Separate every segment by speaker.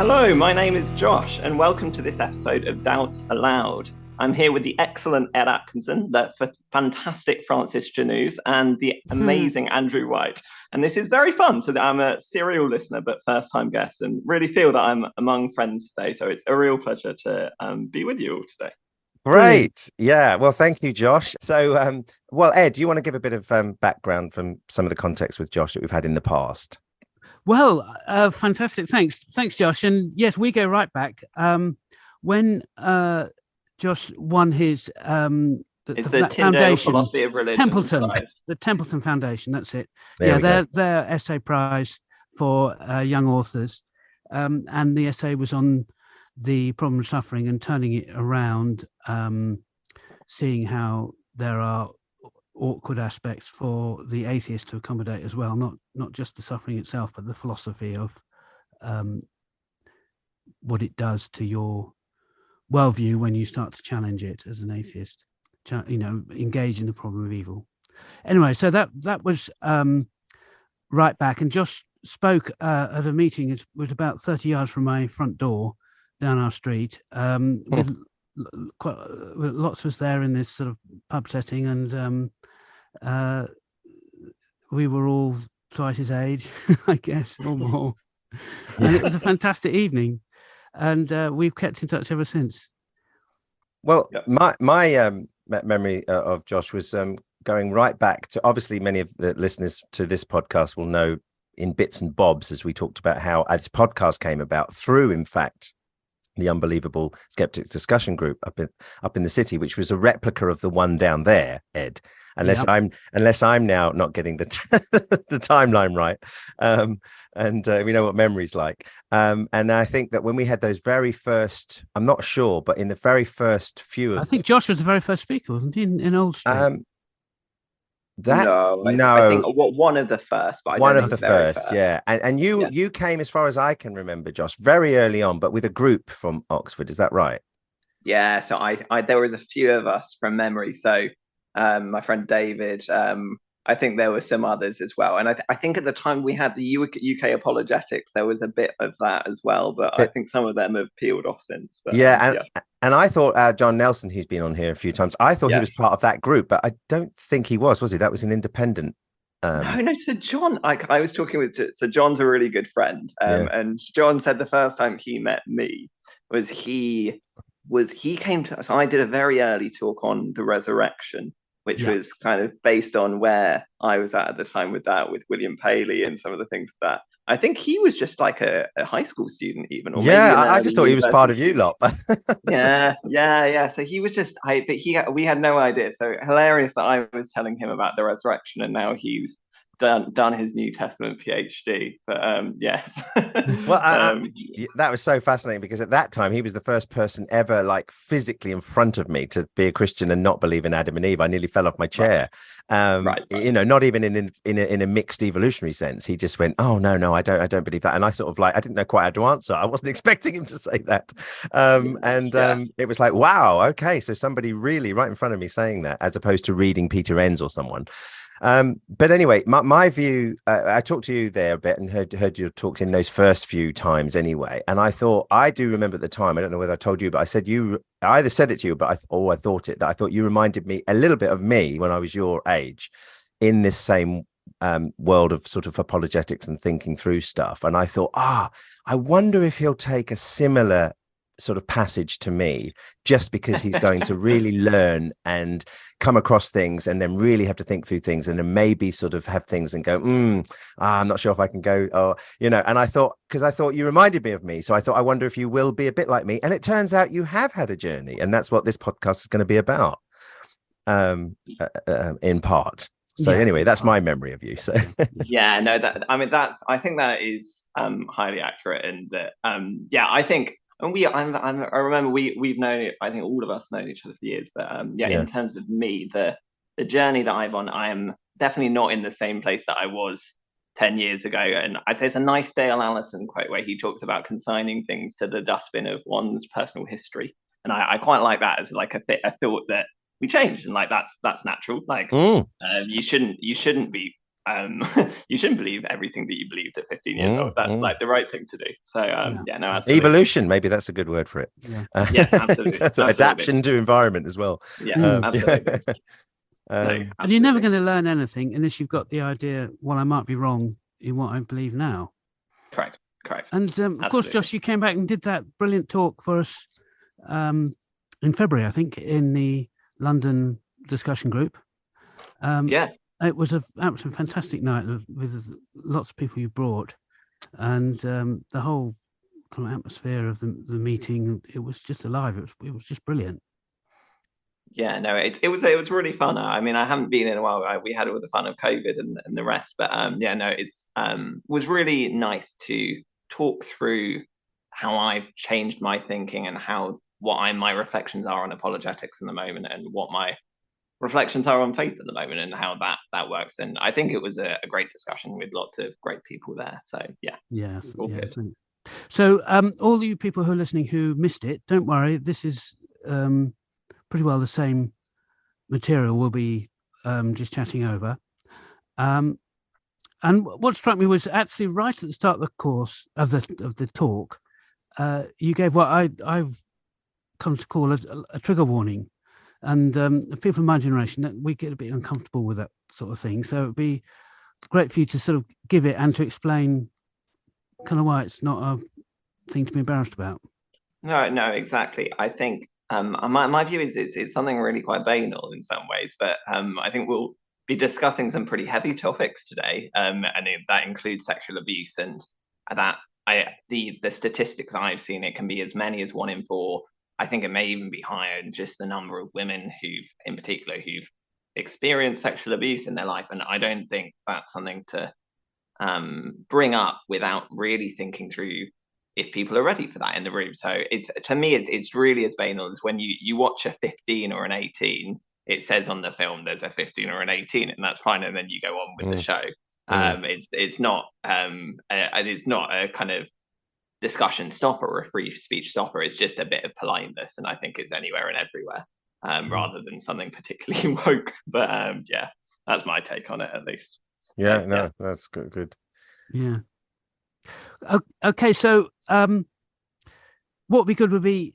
Speaker 1: Hello, my name is Josh, and welcome to this episode of Doubts Aloud. I'm here with the excellent Ed Atkinson, the fantastic Francis Janus, and the amazing Andrew White. And this is very fun. So I'm a serial listener, but first-time guest, and really feel that I'm among friends today. So it's a real pleasure to be with you all today.
Speaker 2: Great. Yeah. Well, thank you, Josh. So, Ed, do you want to give a bit of background from some of the context with Josh that we've had in the past?
Speaker 3: Well, fantastic. Thanks, Josh. And yes, we go right back. When Josh won his
Speaker 1: the Tyndale Philosophy of Religion
Speaker 3: the Templeton Foundation. That's it.
Speaker 2: Their
Speaker 3: essay prize for young authors, and the essay was on the problem of suffering and turning it around, seeing how there are awkward aspects for the atheist to accommodate as well, not just the suffering itself, but the philosophy of what it does to your worldview when you start to challenge it as an atheist, engage in the problem of evil. Anyway, so that was right back, and Josh spoke at a meeting. It was about 30 yards from my front door down our street, with lots of us there in this sort of pub setting, and we were all twice his age, I guess, or more. And it was a fantastic evening, and we've kept in touch ever since.
Speaker 2: Well, my memory of Josh was going right back to, obviously many of the listeners to this podcast will know in bits and bobs, as we talked about how this podcast came about through, in fact, the unbelievable Skeptics discussion group up in the city, which was a replica of the one down there, Ed. Unless I'm now not getting the the timeline right, and we know what memory's like. And I think that when we had those very first, I'm not sure, but in the very first few,
Speaker 3: I think Josh was the very first speaker, wasn't he, in Old Street?
Speaker 1: I think one of the first, but
Speaker 2: one of the first, yeah. And you came, as far as I can remember, Josh, very early on, but with a group from Oxford. Is that right?
Speaker 1: Yeah. So I there was a few of us from memory. So my friend David, I think there were some others as well. And I think at the time we had the UK Apologetics, there was a bit of that as well, but I think some of them have peeled off since. But,
Speaker 2: and I thought John Nelson, who's been on here a few times, I thought he was part of that group, but I don't think he was he? That was an independent.
Speaker 1: No. So John, I was talking with, so John's a really good friend. And John said the first time he met me was he came to, so I did a very early talk on the resurrection, which was kind of based on where I was at the time with William Paley and some of the things of that. I think he was just like a high school student even. Or
Speaker 2: I just thought he was part of you lot.
Speaker 1: yeah. So he was just, we had no idea. So hilarious that I was telling him about the resurrection, and now he's done his New Testament PhD. But yes.
Speaker 2: Well, that was so fascinating, because at that time he was the first person ever, like, physically in front of me to be a Christian and not believe in Adam and Eve. I nearly fell off my chair. Right. Not even in a mixed evolutionary sense. He just went, "Oh no, I don't believe that." And I sort of, like, I didn't know quite how to answer. I wasn't expecting him to say that. It was like, wow, okay, so somebody really right in front of me saying that, as opposed to reading Peter Enns or someone. But anyway, my view, I talked to you there a bit and heard your talks in those first few times anyway. And I do remember at the time, I don't know whether I told you, but I said I either said it to you, but I thought you reminded me a little bit of me when I was your age, in this same world of sort of apologetics and thinking through stuff. And I thought, I wonder if he'll take a similar sort of passage to me, just because he's going to really learn and come across things and then really have to think through things, and then maybe sort of have things and go, I'm not sure if I can go, or and I thought you reminded me of me, so I thought, I wonder if you will be a bit like me. And it turns out you have had a journey, and that's what this podcast is going to be about, in part. So anyway, that's my memory of you. So
Speaker 1: I think that is highly accurate, and that I think. And I remember we've known, I think all of us known each other for years, but in terms of me, the journey that I'm on, I am definitely not in the same place that I was 10 years ago. And there's a nice Dale Allison quote where he talks about consigning things to the dustbin of one's personal history. And I quite like that as like a thought that we change, and like that's natural. Like you shouldn't be you shouldn't believe everything that you believed at 15 years old. That's like the right thing to do. So no, absolutely.
Speaker 2: Evolution, maybe that's a good word for it.
Speaker 1: Yeah, absolutely.
Speaker 2: Adaptation to environment as well.
Speaker 1: Yeah, absolutely.
Speaker 3: And you're never going to learn anything unless you've got the idea, well, I might be wrong in what I believe now.
Speaker 1: Correct.
Speaker 3: And of course, Josh, you came back and did that brilliant talk for us in February, I think, in the London discussion group.
Speaker 1: Yes.
Speaker 3: It was a absolutely fantastic night with lots of people you brought, and the whole kind of atmosphere of the meeting. It was just alive. It was just brilliant.
Speaker 1: Yeah, no, it was really fun. I mean, I haven't been in a while. We had all the fun of COVID and the rest, but it's was really nice to talk through how I've changed my thinking and my reflections are on apologetics in the moment, and what my reflections are on faith at the moment, and how that works. And I think it was a great discussion with lots of great people there. So all good.
Speaker 3: Thanks. So all you people who are listening who missed it, don't worry. This is pretty well the same material we'll be just chatting over. And what struck me was actually right at the start of the course of the talk, you gave what I've come to call a trigger warning. And people from my generation, that we get a bit uncomfortable with that sort of thing. So it'd be great for you to sort of give it and to explain kind of why it's not a thing to be embarrassed about.
Speaker 1: No, exactly. I think my view is it's something really quite banal in some ways, but I think we'll be discussing some pretty heavy topics today, and that includes sexual abuse, and that the statistics I've seen, it can be as many as 1 in 4. I think it may even be higher in just the number of women who've experienced sexual abuse in their life, and I don't think that's something to bring up without really thinking through if people are ready for that in the room. So to me, it's really as banal as when you watch a 15 or an 18, it says on the film there's a 15 or an 18, and that's fine, and then you go on with the show. It's not a kind of discussion stopper or a free speech stopper. It's just a bit of politeness, and I think it's anywhere and everywhere, rather than something particularly woke. But that's my take on it, at least.
Speaker 2: That's good.
Speaker 3: Yeah. Okay, so what would be good would be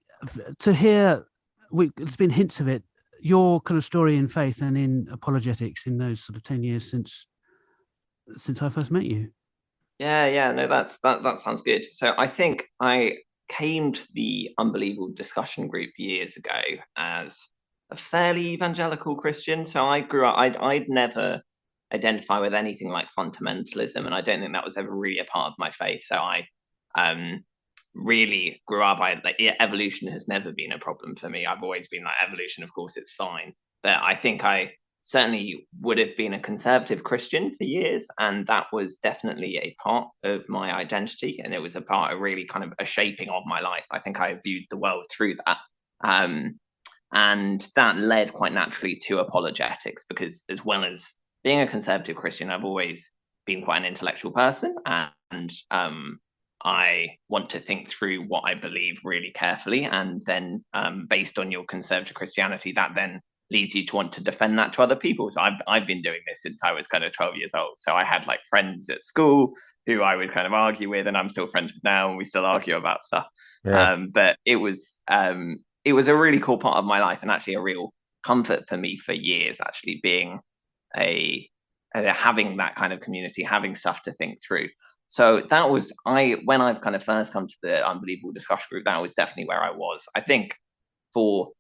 Speaker 3: to hear, there's been hints of it, your kind of story in faith and in apologetics in those sort of 10 years since I first met you.
Speaker 1: No, that sounds good. So I think I came to the Unbelievable discussion group years ago as a fairly evangelical Christian. So I grew up, I'd never identify with anything like fundamentalism, and I don't think that was ever really a part of my faith. So I really grew up, evolution has never been a problem for me. I've always been like, evolution, of course, it's fine. But I think I certainly would have been a conservative Christian for years, and that was definitely a part of my identity, and it was a part of really kind of a shaping of my life. I think I viewed the world through that. And that led quite naturally to apologetics, because as well as being a conservative Christian, I've always been quite an intellectual person, and I want to think through what I believe really carefully, and then based on your conservative Christianity, that then leads you to want to defend that to other people. So I've been doing this since I was kind of 12 years old. So I had like friends at school who I would kind of argue with, and I'm still friends with now, and we still argue about stuff. But it was a really cool part of my life, and actually a real comfort for me for years, actually being having that kind of community, having stuff to think through. So that was when I've kind of first come to the Unbelievable discussion group, that was definitely where I was. I think for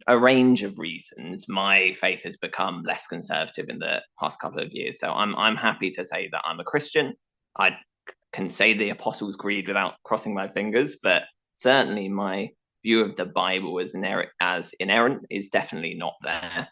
Speaker 1: a range of reasons, my faith has become less conservative in the past couple of years. So I'm happy to say that I'm a Christian. I can say the Apostles' Creed without crossing my fingers, but certainly my view of the Bible as inerrant is definitely not there.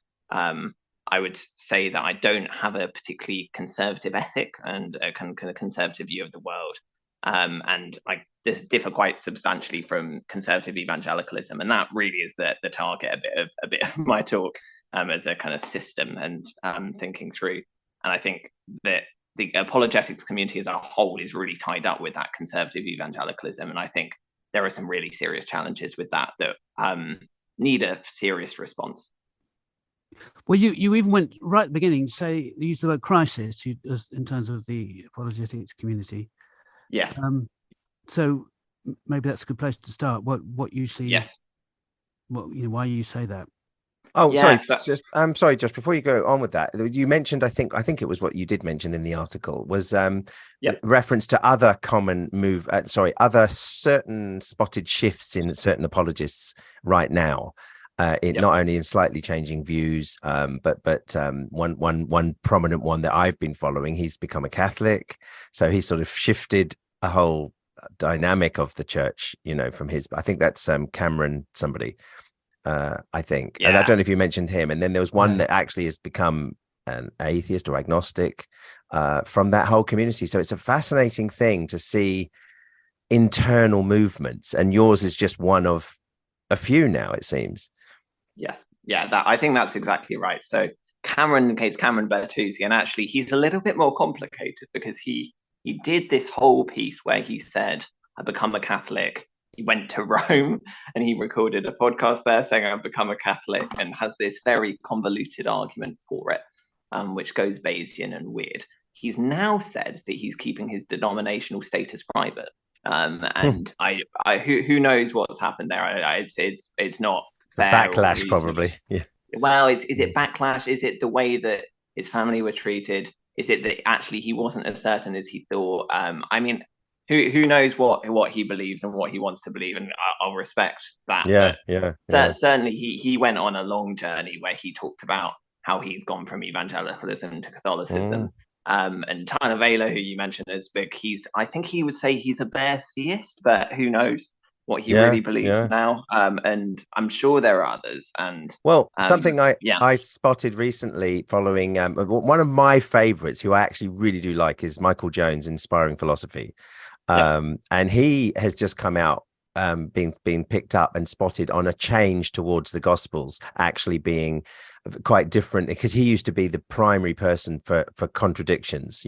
Speaker 1: I would say that I don't have a particularly conservative ethic and a kind of conservative view of the world. And I differ quite substantially from conservative evangelicalism, and that really is the target a bit of my talk, as a kind of system and thinking through. And I think that the apologetics community as a whole is really tied up with that conservative evangelicalism, and I think there are some really serious challenges with that need a serious response.
Speaker 3: Well, you even went right at the beginning, say, use the word crisis in terms of the apologetics community.
Speaker 1: Yes.
Speaker 3: So maybe that's a good place to start. What you see?
Speaker 1: Yes.
Speaker 3: Why you say that?
Speaker 2: Oh,
Speaker 1: yeah,
Speaker 2: sorry. I'm sorry, Josh. Before you go on with that, you mentioned, I think it was what you did mention in the article was reference to other common other certain spotted shifts in certain apologists right now. Not only in slightly changing views, but one prominent one that I've been following. He's become a Catholic, so he sort of shifted a whole dynamic of the church. From his. I think that's Cameron somebody. I think, and I don't know if you mentioned him. And then there was one that actually has become an atheist or agnostic from that whole community. So it's a fascinating thing to see internal movements, and yours is just one of a few now, it seems.
Speaker 1: Yes, I think that's exactly right. So Cameron Bertuzzi, and actually he's a little bit more complicated because he did this whole piece where he said, "I become a Catholic." He went to Rome and he recorded a podcast there saying, "I've become a Catholic," and has this very convoluted argument for it, which goes Bayesian and weird. He's now said that he's keeping his denominational status private. And who knows what's happened there? It's not fair
Speaker 2: backlash, probably. Yeah.
Speaker 1: Well, is it backlash? Is it the way that his family were treated? Is it that actually he wasn't as certain as he thought? I mean, who knows what he believes and what he wants to believe, and I'll respect that. Certainly, he went on a long journey where he talked about how he's gone from evangelicalism to Catholicism. And Tyler Vayler, who you mentioned as big, I think he would say he's a bare theist, but who knows what he really believes now. And I'm sure there are others. And
Speaker 2: something I spotted recently following one of my favorites, who I actually really do like, is Michael Jones, Inspiring Philosophy. And he has just come out being picked up and spotted on a change towards the Gospels actually being quite different, because he used to be the primary person for contradictions,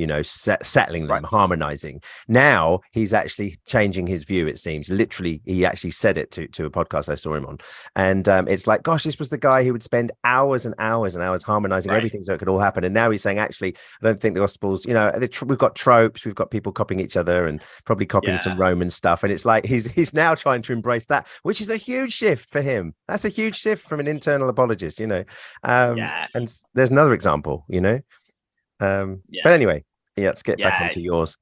Speaker 2: settling them, harmonizing. Now he's actually changing his view, it seems. Literally, he actually said it to a podcast I saw him on, and it's like, gosh, this was the guy who would spend hours and hours and hours harmonizing everything so it could all happen, and now he's saying, actually, I don't think the Gospels, we've got tropes, we've got people copying each other and probably copying some Roman stuff, and it's like he's now trying to embrace that, which is a huge shift for him. That's a huge shift from an internal apologist, and there's another example, but anyway, let's get back onto yours.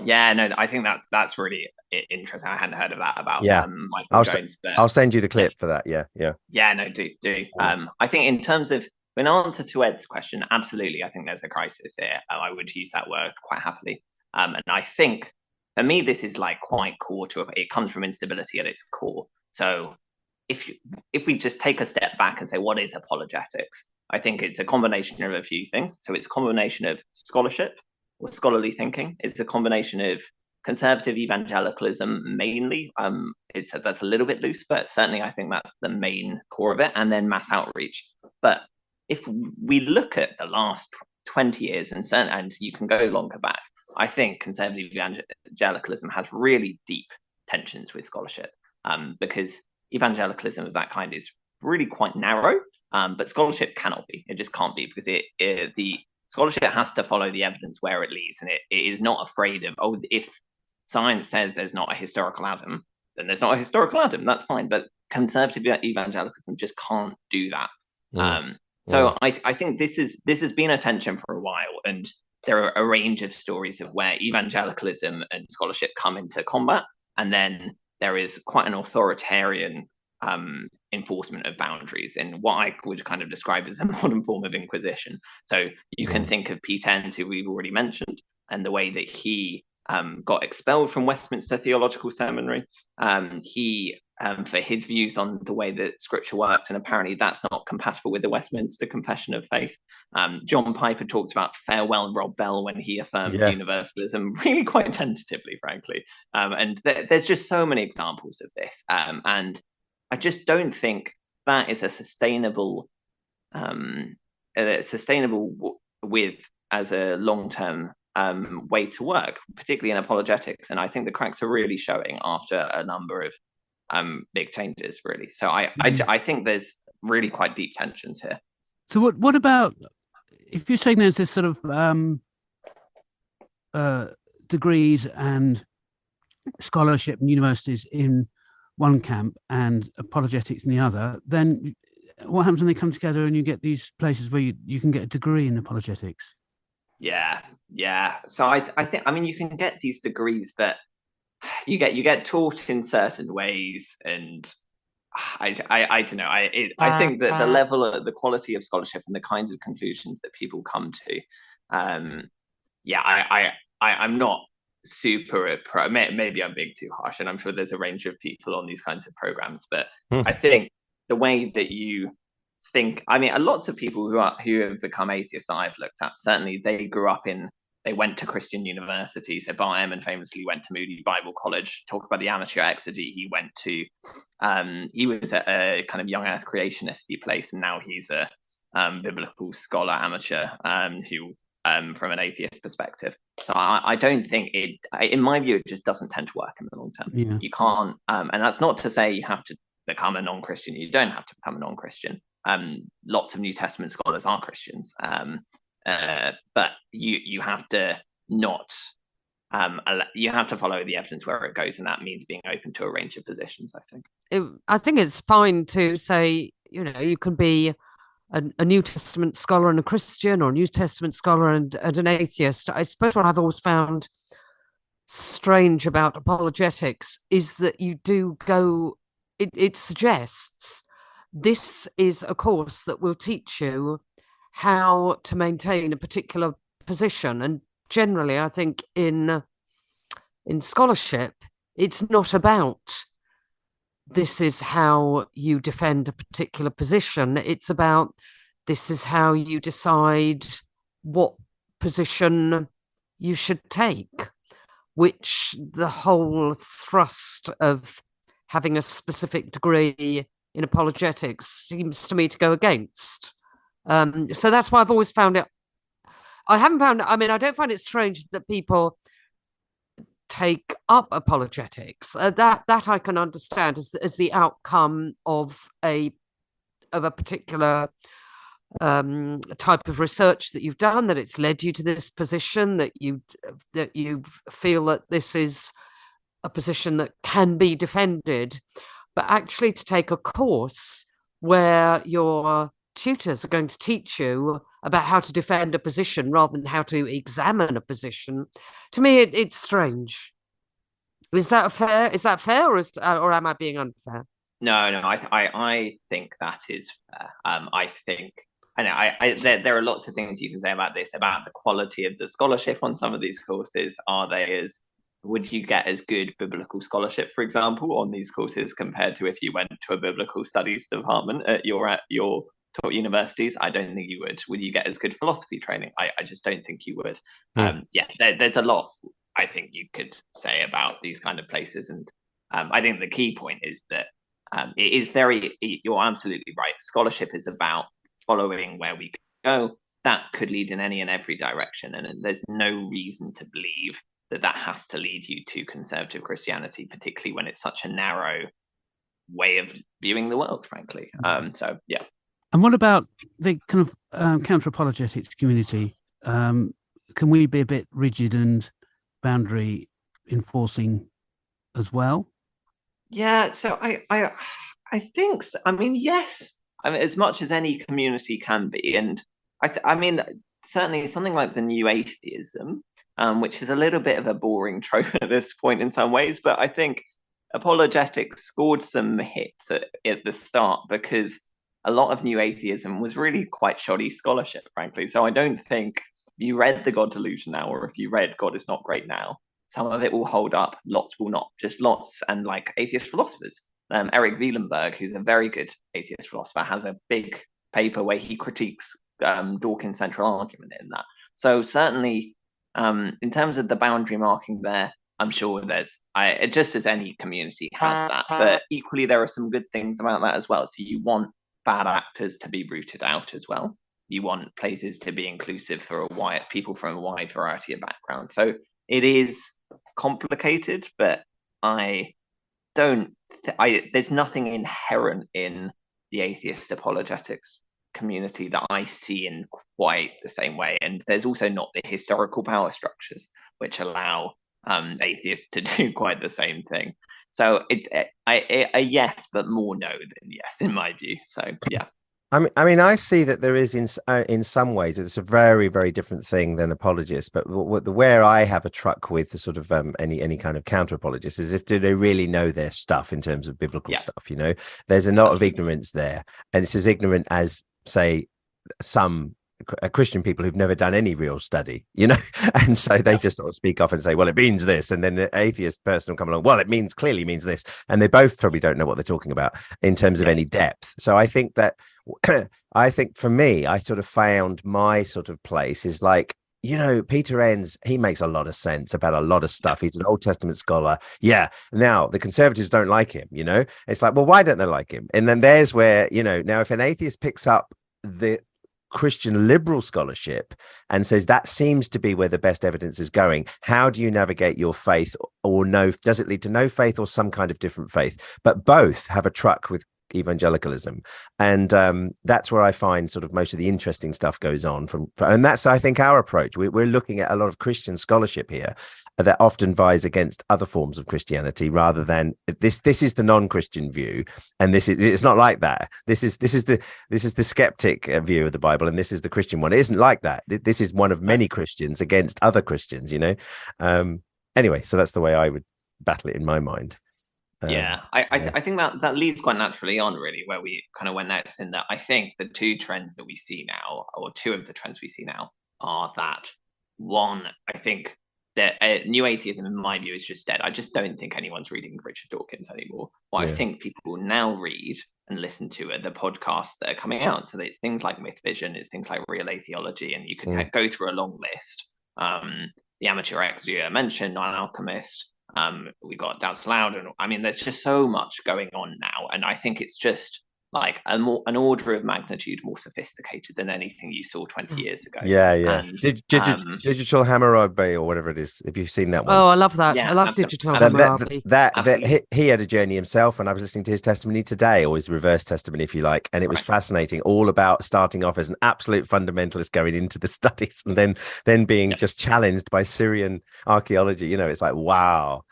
Speaker 1: I think that's really interesting. I hadn't heard of that about Michael Jones, but
Speaker 2: I'll send you the clip for that.
Speaker 1: Do I think in terms of, in answer to Ed's question, absolutely, I think there's a crisis here. I would use that word quite happily, and I think for me this is like quite core to it. It comes from instability at its core. So if we just take a step back and say, what is apologetics? I think it's a combination of a few things. So it's a combination of scholarship or scholarly thinking. It's a combination of conservative evangelicalism mainly. That's a little bit loose, but certainly I think that's the main core of it. And then mass outreach. But if we look at the last 20 years, and you can go longer back, I think conservative evangelicalism has really deep tensions with scholarship, because evangelicalism of that kind is really quite narrow, but scholarship cannot be. It just can't be, because the scholarship has to follow the evidence where it leads, and it is not afraid of, if science says there's not a historical Adam, then there's not a historical Adam. That's fine, but conservative evangelicalism just can't do that. So I think this has been a tension for a while, and there are a range of stories of where evangelicalism and scholarship come into combat, and then there is quite an authoritarian enforcement of boundaries in what I would kind of describe as a modern form of Inquisition. So you can think of Pete Enns, who we've already mentioned, and the way that he got expelled from Westminster Theological Seminary. He for his views on the way that Scripture worked, and apparently that's not compatible with the Westminster Confession of Faith. John Piper talked about farewell Rob Bell when he affirmed universalism, really quite tentatively, frankly. And there's just so many examples of this, and I just don't think that is a sustainable with as a long-term way to work, particularly in apologetics. And I think the cracks are really showing after a number of big changes, really. So I think there's really quite deep tensions here.
Speaker 3: So what about if you're saying there's this sort of degrees and scholarship and universities in one camp and apologetics in the other, then what happens when they come together and you get these places where you can get a degree in apologetics?
Speaker 1: Yeah. So I think, I mean, you can get these degrees, but you get taught in certain ways, and I don't know. I think that the level of the quality of scholarship and the kinds of conclusions that people come to, I'm not super pro. Maybe I'm being too harsh, and I'm sure there's a range of people on these kinds of programs, but I think the way that you think, I mean, lots of people who have become atheists that I've looked at, certainly they went to Christian university. So Bart-Erhman famously went to Moody Bible College. Talk about the amateur exegete he went to. He was at a kind of young earth creationist place, and now he's a biblical scholar amateur who from an atheist perspective. So I don't think in my view, it just doesn't tend to work in the long term.
Speaker 3: Yeah.
Speaker 1: You can't, and that's not to say you have to become a non-Christian. You don't have to become a non-Christian. Lots of New Testament scholars are Christians, but you have to not. You have to follow the evidence where it goes, and that means being open to a range of positions.
Speaker 4: I think it's fine to say, you can be a New Testament scholar and a Christian, or a New Testament scholar and an atheist. I suppose what I've always found strange about apologetics is that you do go, it suggests this is a course that will teach you how to maintain a particular position. And generally, I think in scholarship, it's not about this is how you defend a particular position. It's about this is how you decide what position you should take, which the whole thrust of having a specific degree in apologetics seems to me to go against. So that's why I've always found it. I don't find it strange that people take up apologetics. That I can understand as the outcome of a particular type of research that you've done, that it's led you to this position, that you feel that this is a position that can be defended. But actually to take a course where your tutors are going to teach you about how to defend a position rather than how to examine a position, to me it's strange. Is that fair, or am I being unfair?
Speaker 1: No, I think that is fair. I think there are lots of things you can say about this, about the quality of the scholarship on some of these courses. Would you get as good biblical scholarship, for example, on these courses compared to if you went to a biblical studies department at your top universities? I don't think you would. Would you get as good philosophy training? I just don't think you would. There's a lot I think you could say about these kind of places, and I think the key point is that it is you're absolutely right. Scholarship is about following where we go. That could lead in any and every direction, and there's no reason to believe that has to lead you to conservative Christianity, particularly when it's such a narrow way of viewing the world, frankly. So yeah.
Speaker 3: And what about the kind of counter-apologetics community? Can we be a bit rigid and boundary enforcing as well?
Speaker 1: Yeah, so I think so. I mean, yes. I mean, as much as any community can be, and I mean, certainly something like the new atheism, which is a little bit of a boring trope at this point in some ways, but I think apologetics scored some hits at the start because a lot of new atheism was really quite shoddy scholarship, frankly. So I don't think if you read The God Delusion now, or if you read God is Not Great Now, some of it will hold up, lots will not. Just lots, and like atheist philosophers. Eric Wielenberg, who's a very good atheist philosopher, has a big paper where he critiques Dawkins' central argument in that. So certainly, in terms of the boundary marking there, I'm sure just as any community has that, but equally there are some good things about that as well. So you want bad actors to be rooted out as well. You want places to be inclusive for people from a wide variety of backgrounds. So it is complicated, but there's nothing inherent in the atheist apologetics community that I see in quite the same way. And there's also not the historical power structures which allow atheists to do quite the same thing. So it's a yes, but more no than yes, in my view. So yeah.
Speaker 2: I mean, I see that there is in some ways it's a very, very different thing than apologists. But where I have a truck with the sort of any kind of counter apologists is if do they really know their stuff in terms of biblical stuff. You know, there's a lot of ignorance there, and it's as ignorant as, say, some Christian people who've never done any real study, you know, and so they just sort of speak off and say, well, it means this, and then the atheist person will come along, well, it clearly means this, and they both probably don't know what they're talking about in terms of any depth. So I think that I think for me, I sort of found my sort of place is like, you know, Peter Enns, he makes a lot of sense about a lot of stuff. He's an Old Testament scholar. Yeah. Now the conservatives don't like him, you know, it's like, well, why don't they like him? And then there's where, you know, now if an atheist picks up the Christian liberal scholarship and says that seems to be where the best evidence is going, how do you navigate your faith? Or no, does it lead to no faith or some kind of different faith? But both have a truck with evangelicalism, and that's where I find sort of most of the interesting stuff goes on and that's, I think, our approach. We're looking at a lot of Christian scholarship here that often vies against other forms of Christianity, rather than this is the non-Christian view, and it's not like that. This is the skeptic view of the Bible, and this is the Christian one. It isn't like that. This is one of many Christians against other Christians, you know. Anyway, so that's the way I would battle it in my mind.
Speaker 1: I think that leads quite naturally on, really, where we kind of went next, in that I think the two trends that we see now, or two of the trends we see now, are that one, I think that new atheism, in my view, is just dead. I just don't think anyone's reading Richard Dawkins anymore. What I think people now read and listen to are the podcasts that are coming out. So it's things like Myth Vision, it's things like Real Atheology, and you can go through a long list. The Amateur Exeter mentioned, Non-Alchemist. We got Doubts Loud, and I mean, there's just so much going on now, and I think it's just like an order of magnitude more sophisticated than anything you saw 20 years ago. And,
Speaker 2: Digital Hammurabi, or whatever it is. If you've seen that one,
Speaker 4: oh, I love that. I love Digital Hammurabi.
Speaker 2: That he had a journey himself, and I was listening to his testimony today, or his reverse testimony, if you like, and it was fascinating. All about starting off as an absolute fundamentalist, going into the studies, and then being just challenged by Syrian archaeology. You know, it's like, wow.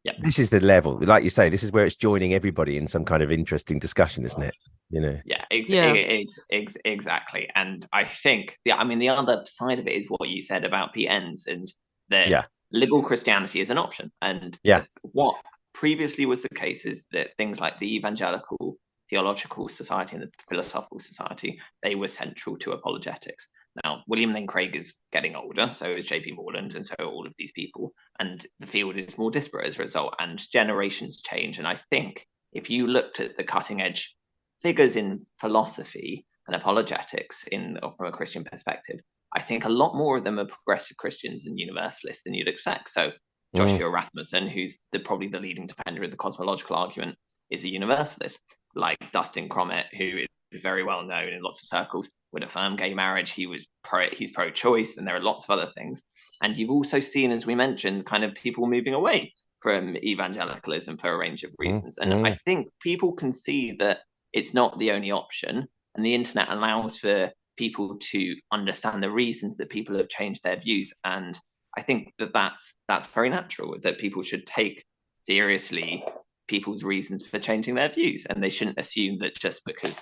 Speaker 2: Yeah, this is the level, like you say, this is where it's joining everybody in some kind of interesting discussion, isn't it? You know.
Speaker 1: Exactly. And I think the other side of it is what you said about Pete Enns, and that liberal Christianity is an option. And what previously was the case is that things like the Evangelical Theological Society and the Philosophical Society, they were central to apologetics. Now, William Lane Craig is getting older, so is J.P. Moreland, and so all of these people, and the field is more disparate as a result, and generations change. And I think if you looked at the cutting edge figures in philosophy and apologetics from a Christian perspective, I think a lot more of them are progressive Christians and universalists than you'd expect. So Joshua Rasmussen, who's probably the leading defender of the cosmological argument, is a universalist. Like Dustin Cromet, who is very well known in lots of circles, would affirm gay marriage. He's pro-choice, and there are lots of other things. And you've also seen, as we mentioned, kind of people moving away from evangelicalism for a range of reasons. And I think people can see that it's not the only option, and the internet allows for people to understand the reasons that people have changed their views. And I think that's very natural, that people should take seriously people's reasons for changing their views, and they shouldn't assume that just because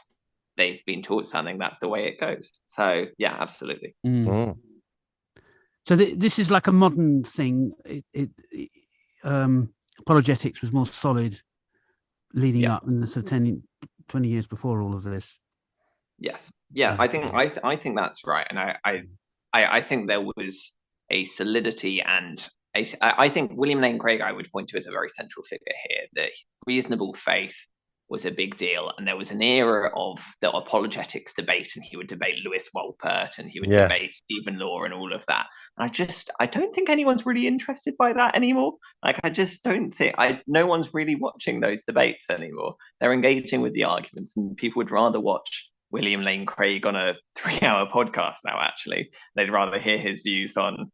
Speaker 1: they've been taught something, that's the way it goes. So yeah, absolutely.
Speaker 3: So this is like a modern thing. Apologetics was more solid leading up in the sort of 10, 20 years before all of this.
Speaker 1: Yes. Yeah, I think that's right. And I think there was a solidity, and I think William Lane Craig I would point to as a very central figure here. That reasonable faith was a big deal, and there was an era of the apologetics debate, and he would debate Lewis Wolpert, and he would debate Stephen Law and all of that. And I don't think anyone's really interested by that anymore. Like, I just don't think no one's really watching those debates anymore. They're engaging with the arguments, and people would rather watch William Lane Craig on a 3-hour podcast now. Actually, they'd rather hear his views on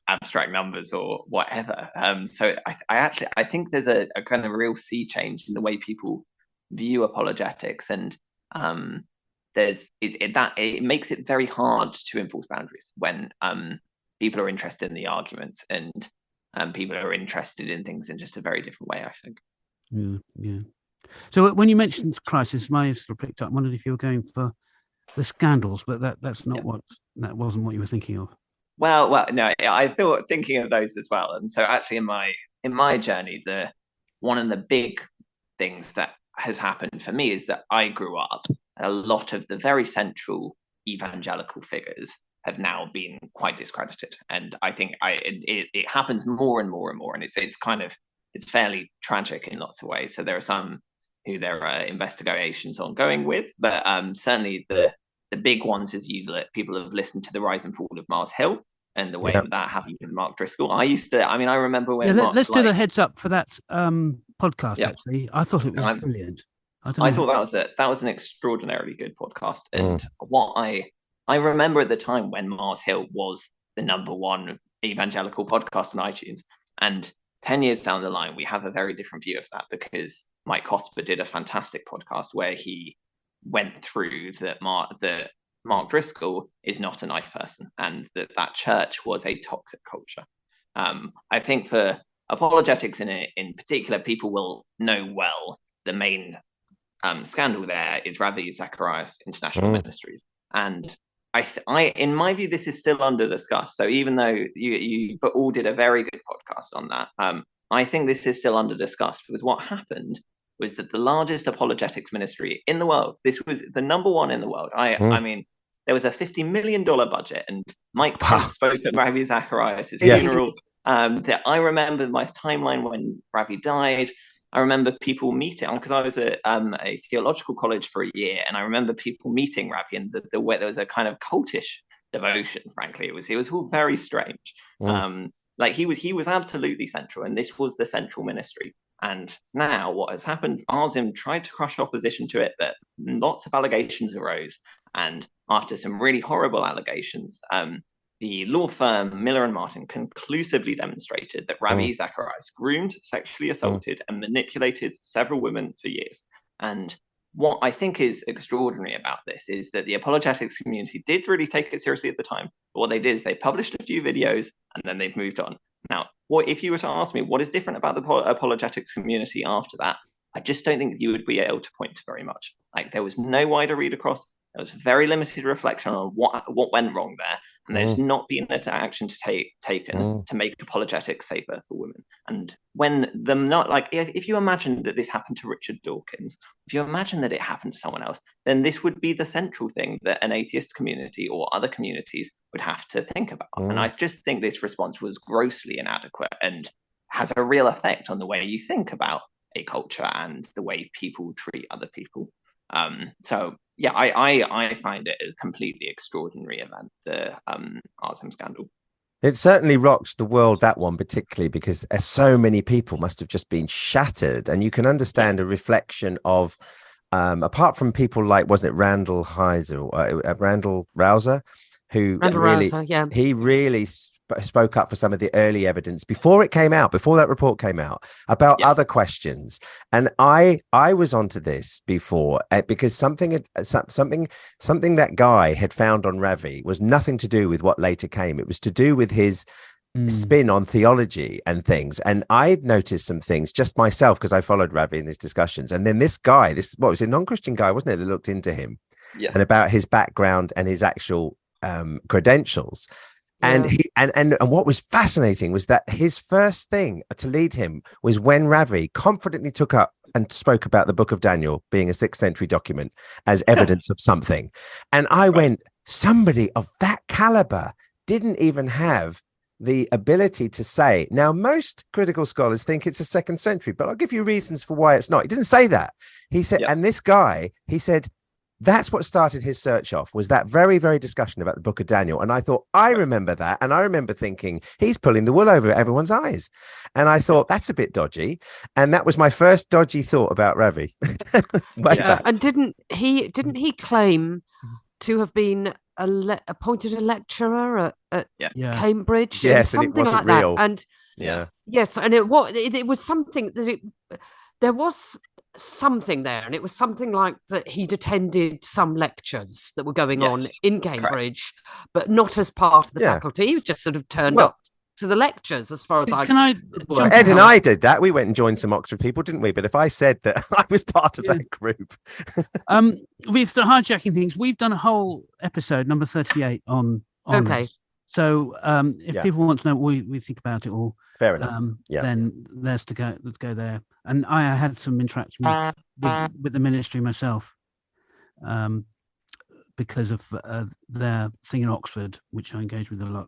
Speaker 1: abstract numbers or whatever. So I think there's a kind of real sea change in the way people view apologetics, and it makes it very hard to enforce boundaries when people are interested in the arguments and people are interested in things in just a very different way, I think.
Speaker 3: Yeah. So when you mentioned crisis, my sort of picked up. I wondered if you were going for the scandals, but that's not that wasn't what you were thinking of.
Speaker 1: Well, no, I thought thinking of those as well. And so actually in my journey, one of the big things that has happened for me is that I grew up, a lot of the very central evangelical figures have now been quite discredited. And I think it happens more and more and more. And it's fairly tragic in lots of ways. So there are some who there are investigations ongoing with, but certainly the big ones is people have listened to the rise and fall of Mars Hill and the way that happened with Mark Driscoll. I remember when
Speaker 3: let's do the heads up for that podcast. Actually, I thought it was brilliant.
Speaker 1: I thought that was an extraordinarily good podcast. And what I remember at the time when Mars Hill was the #1 evangelical podcast on iTunes, and 10 years down the line, we have a very different view of that because Mike Cosper did a fantastic podcast where he went through that Mark Driscoll is not a nice person and that church was a toxic culture. I think for apologetics in particular, people will know well the main scandal there is Ravi Zacharias International Ministries. And I in my view, this is still under discussed. So even though you all did a very good podcast on that, I think this is still under discussed because what happened was that the largest apologetics ministry in the world, this was the #1 in the world. I mean, there was a $50 million budget, and Mike Pence spoke at Ravi Zacharias' funeral. That I remember my timeline when Ravi died. I remember people meeting, because I was at a theological college for a year, and I remember people meeting Ravi, and the way there was a kind of cultish devotion. Frankly, it was all very strange. Like he was absolutely central, and this was the central ministry. And now what has happened? Arzim tried to crush opposition to it, but lots of allegations arose. And after some really horrible allegations, the law firm Miller and Martin conclusively demonstrated that Ravi Zacharias groomed, sexually assaulted, and manipulated several women for years. And what I think is extraordinary about this is that the apologetics community did really take it seriously at the time. But what they did is they published a few videos and then they've moved on. Now, if you were to ask me what is different about the apologetics community after that, I just don't think you would be able to point to very much. Like there was no wider read across. There was very limited reflection on what went wrong there, and there's not been an action taken to make apologetics safer for women. And when them not like, if you imagine that this happened to Richard Dawkins, if you imagine that it happened to someone else, then this would be the central thing that an atheist community or other communities would have to think about. And I just think this response was grossly inadequate and has a real effect on the way you think about a culture and the way people treat other people. So yeah, I find it a completely extraordinary event, the Arzim scandal.
Speaker 2: It certainly rocks the world, that one particularly, because so many people must have just been shattered. And you can understand a reflection of, apart from people like, wasn't it Randall Rouser, who he really spoke up for some of the early evidence before it came out, before that report came out, about other questions. And I was onto this before because something that guy had found on Ravi was nothing to do with what later came. It was to do with his spin on theology and things. And I'd noticed some things just myself because I followed Ravi in these discussions. And then this guy, what was a non-Christian guy, wasn't it, that looked into him and about his background and his actual credentials. And what was fascinating was that his first thing to lead him was when Ravi confidently took up and spoke about the book of Daniel being a 6th century document as evidence of something. And I went, somebody of that caliber didn't even have the ability to say, now most critical scholars think it's a 2nd century, but I'll give you reasons for why it's not. He didn't say that. He said, and this guy, he said, that's what started his search off, was that very, very discussion about the book of Daniel. And I thought, I remember that. And I remember thinking, he's pulling the wool over everyone's eyes. And I thought, that's a bit dodgy. And that was my first dodgy thought about Ravi.
Speaker 4: And didn't he claim to have been appointed a lecturer at Cambridge?
Speaker 2: Yes,
Speaker 4: something
Speaker 2: and it wasn't
Speaker 4: like
Speaker 2: real.
Speaker 4: That. And yes, and it was something that there was something there, and it was something like that he'd attended some lectures that were going on in Cambridge, but not as part of the faculty. He was just sort of turned up to the lectures, as far as
Speaker 2: Ed and I did that. We went and joined some Oxford people, didn't we? But if I said that I was part of that group,
Speaker 3: with the hijacking things, we've done a whole episode, number 38, on this. So if people want to know what we think about it all,
Speaker 2: fair enough.
Speaker 3: Then let's go there. And I had some interaction with the ministry myself, because of their thing in Oxford, which I engage with a lot.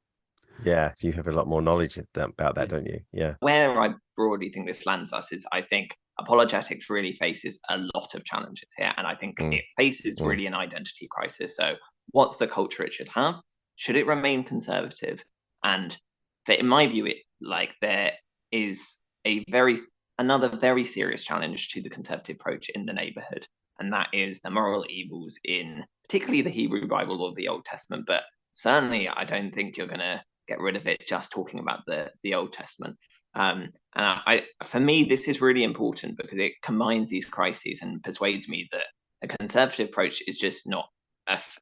Speaker 2: Yeah, so you have a lot more knowledge about that, don't you? Yeah.
Speaker 1: Where I broadly think this lands us is, I think apologetics really faces a lot of challenges here, and I think it faces really an identity crisis. So what's the culture it should have? Should it remain conservative? And in my view, there is another very serious challenge to the conservative approach in the neighborhood, and that is the moral evils in particularly the Hebrew Bible or the Old Testament. But certainly, I don't think you're going to get rid of it just talking about the Old Testament. And for me, this is really important because it combines these crises and persuades me that a conservative approach is just not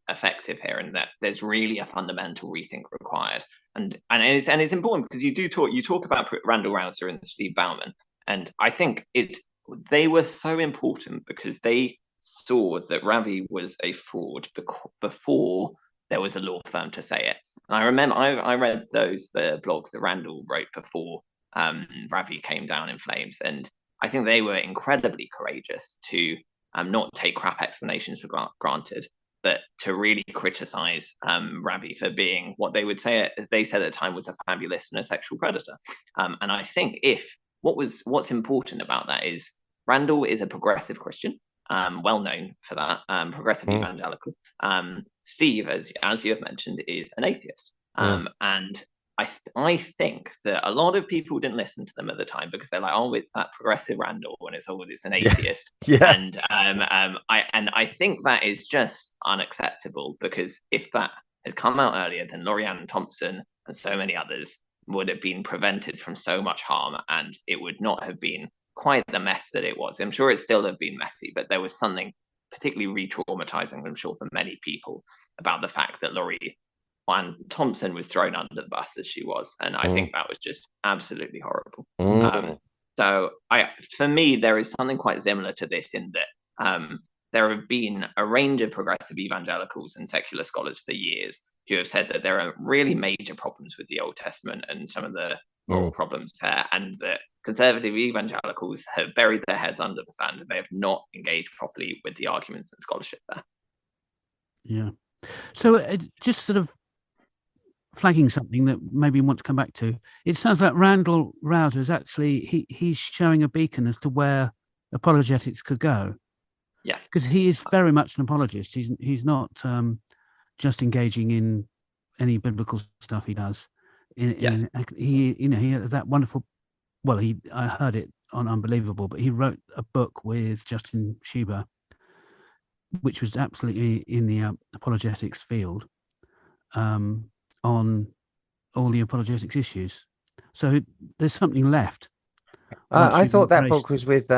Speaker 1: effective here, and that there's really a fundamental rethink required. And it's important because you talk about Randall Rouser and Steve Bauman, and I think they were so important because they saw that Ravi was a fraud before there was a law firm to say it. And I remember I read the blogs that Randall wrote before Ravi came down in flames, and I think they were incredibly courageous to not take crap explanations for granted, but to really criticize Ravi for being what they said at the time was a fabulist and a sexual predator. And I think what's important about that is Randall is a progressive Christian, well known for that, progressive evangelical. Steve, as you have mentioned, is an atheist. And I think that a lot of people didn't listen to them at the time because they're like, oh, it's that progressive Randall, and it's an atheist. And I think that is just unacceptable, because if that had come out earlier, then Lorianne Thompson and so many others would have been prevented from so much harm, and it would not have been quite the mess that it was. I'm sure it still have been messy, but there was something particularly re-traumatizing, I'm sure, for many people about the fact that Lorianne Thompson was thrown under the bus as she was, and I think that was just absolutely horrible. So for me, there is something quite similar to this in that there have been a range of progressive evangelicals and secular scholars for years who have said that there are really major problems with the Old Testament and some of the moral problems there, and that conservative evangelicals have buried their heads under the sand and they have not engaged properly with the arguments and scholarship there.
Speaker 3: Yeah. So just sort of flagging something that maybe you want to come back to. It sounds like Randall Rouser is actually he's showing a beacon as to where apologetics could go.
Speaker 1: Yes,
Speaker 3: because he is very much an apologist. He's not just engaging in any biblical stuff he does. He had that wonderful. Well, I heard it on Unbelievable, but he wrote a book with Justin Schieber, which was absolutely in the apologetics field, on all the apologetics issues. So there's something left.
Speaker 2: I thought that book was with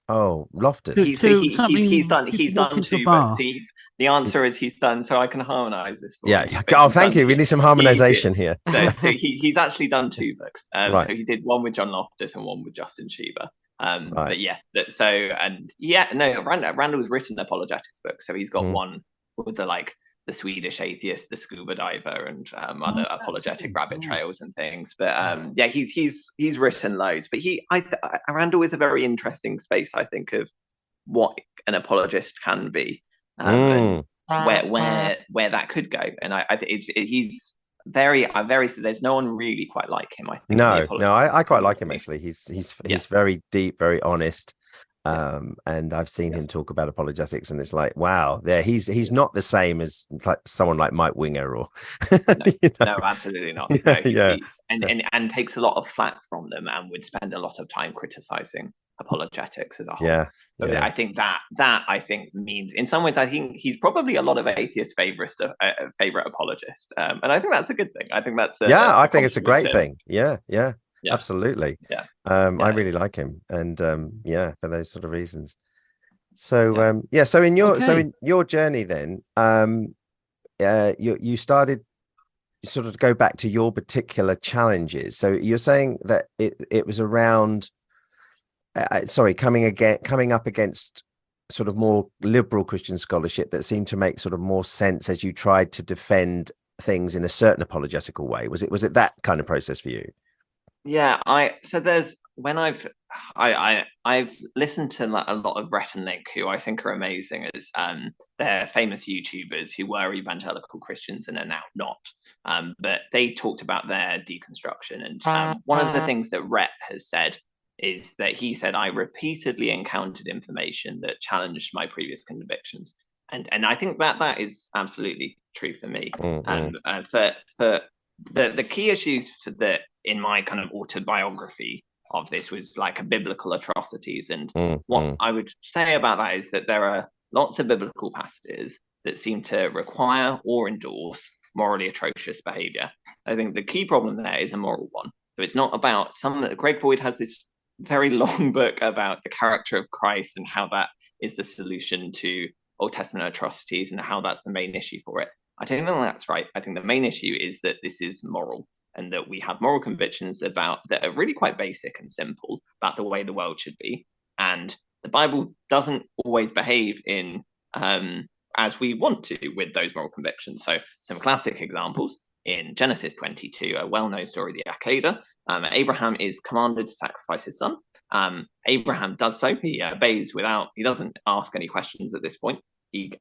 Speaker 2: Loftus.
Speaker 1: He's done two books. The answer is he's done, so I can harmonize this.
Speaker 2: Thank you. We need some harmonization here.
Speaker 1: So he's actually done two books. So he did one with John Loftus and one with Justin Schieber. But yes, Randall's written apologetics books, so he's got one with the Swedish atheist, the scuba diver, and other apologetic rabbit trails and things. But he's written loads. But Randall is a very interesting space, I think, of what an apologist can be, and where that could go. And I think he's very there's no one really quite like him. I think
Speaker 2: I quite like him actually. He's very deep, very honest. And I've seen him talk about apologetics, and it's like, wow, he's not the same as someone like Mike Winger or
Speaker 1: no, absolutely not. No, and takes a lot of flack from them, and would spend a lot of time criticizing apologetics as a whole. I think that means, in some ways, I think he's probably a lot of atheists' favorite apologist, and I think that's a good thing. I think that's I think it's a
Speaker 2: great thing. absolutely.
Speaker 1: Yeah.
Speaker 2: I really like him, and for those sort of reasons. So so in your journey then, you started sort of go back to your particular challenges. So you're saying that it was around coming up against sort of more liberal Christian scholarship that seemed to make sort of more sense as you tried to defend things in a certain apologetical way. Was it that kind of process for you?
Speaker 1: Yeah, I've listened to a lot of Brett and Nick, who I think are amazing, as they're famous YouTubers who were evangelical Christians and are now not. But they talked about their deconstruction, and one of the things that Rhett has said is that he said, I repeatedly encountered information that challenged my previous convictions. And I think that is absolutely true for me. For the key issues in my kind of autobiography of this was like a biblical atrocities. And what I would say about that is that there are lots of biblical passages that seem to require or endorse morally atrocious behavior. I think the key problem there is a moral one. So it's not about Greg Boyd has this very long book about the character of Christ and how that is the solution to Old Testament atrocities and how that's the main issue for it. I don't think that's right. I think the main issue is that this is moral, and that we have moral convictions that are really quite basic and simple about the way the world should be. And the Bible doesn't always behave in as we want to with those moral convictions. So some classic examples in Genesis 22, a well-known story, the Akedah. Abraham is commanded to sacrifice his son. Abraham does so. He obeys he doesn't ask any questions at this point. He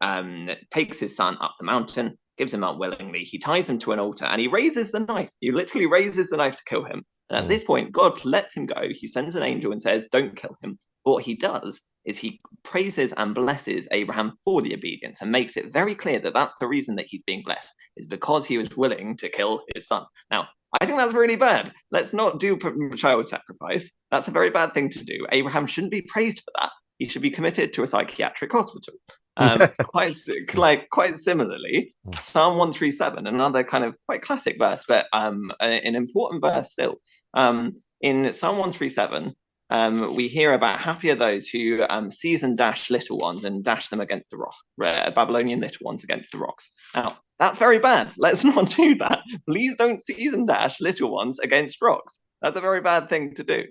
Speaker 1: takes his son up the mountain, gives him up willingly. He ties him to an altar, and he raises the knife. He literally raises the knife to kill him. And at this point, God lets him go. He sends an angel and says, don't kill him. But what he does is he praises and blesses Abraham for the obedience and makes it very clear that that's the reason that he's being blessed, is because he was willing to kill his son. Now, I think that's really bad. Let's not do child sacrifice. That's a very bad thing to do. Abraham shouldn't be praised for that. He should be committed to a psychiatric hospital. Quite similarly, Psalm 137, another kind of quite classic verse, but an important verse still. In Psalm 137, we hear about happy are those who seize and dash little ones and dash them against the rocks, Babylonian little ones against the rocks. Now, that's very bad. Let's not do that. Please don't seize and dash little ones against rocks. That's a very bad thing to do.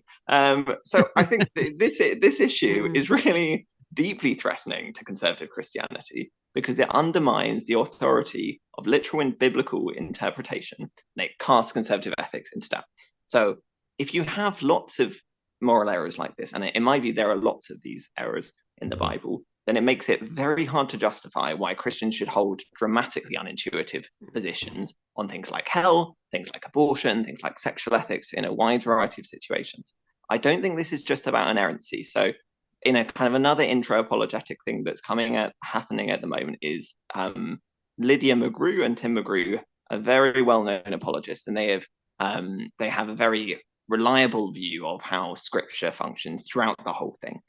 Speaker 1: So I think this issue is really deeply threatening to conservative Christianity because it undermines the authority of literal and biblical interpretation, and it casts conservative ethics into doubt. So if you have lots of moral errors like this, and in my view there are lots of these errors in the Bible, then it makes it very hard to justify why Christians should hold dramatically unintuitive positions on things like hell, things like abortion, things like sexual ethics in a wide variety of situations. I don't think this is just about inerrancy. So in a kind of another intro apologetic thing that's happening at the moment is Lydia McGrew and Tim McGrew are very well-known apologists, and they have a very reliable view of how scripture functions throughout the whole thing.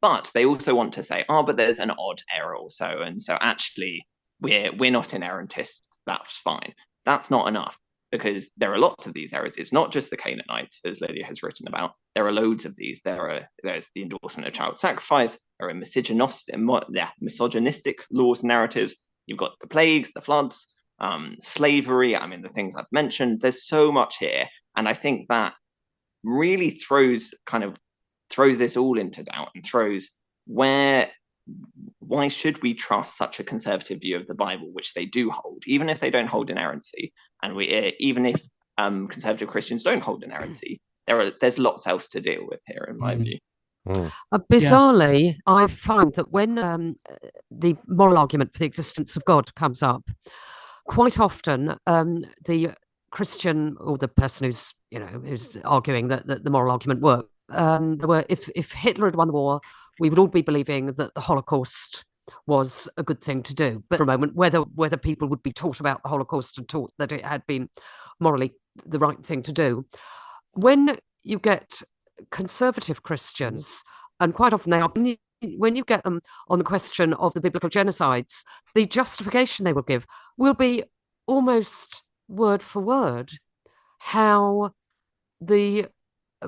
Speaker 1: But they also want to say, but there's an odd error also, and so actually we're not inerrantists, that's fine. That's not enough, because there are lots of these errors. It's not just the Canaanites, as Lydia has written about. There are loads of these. There's the endorsement of child sacrifice. There are misogynistic laws, narratives. You've got the plagues, the floods, slavery. I mean, the things I've mentioned. There's so much here, and I think that really throws this all into doubt and throws why should we trust such a conservative view of the Bible, which they do hold, even if they don't hold inerrancy, and even if conservative Christians don't hold inerrancy, there's lots else to deal with here, in my view.
Speaker 4: Bizarrely, I find that when the moral argument for the existence of God comes up, quite often the Christian or the person who's arguing that the moral argument works, if Hitler had won the war, we would all be believing that the Holocaust was a good thing to do. But for a moment, whether people would be taught about the Holocaust and taught that it had been morally the right thing to do. When you get conservative Christians, and quite often they are, when you get them on the question of the biblical genocides, the justification they will give will be almost word for word how the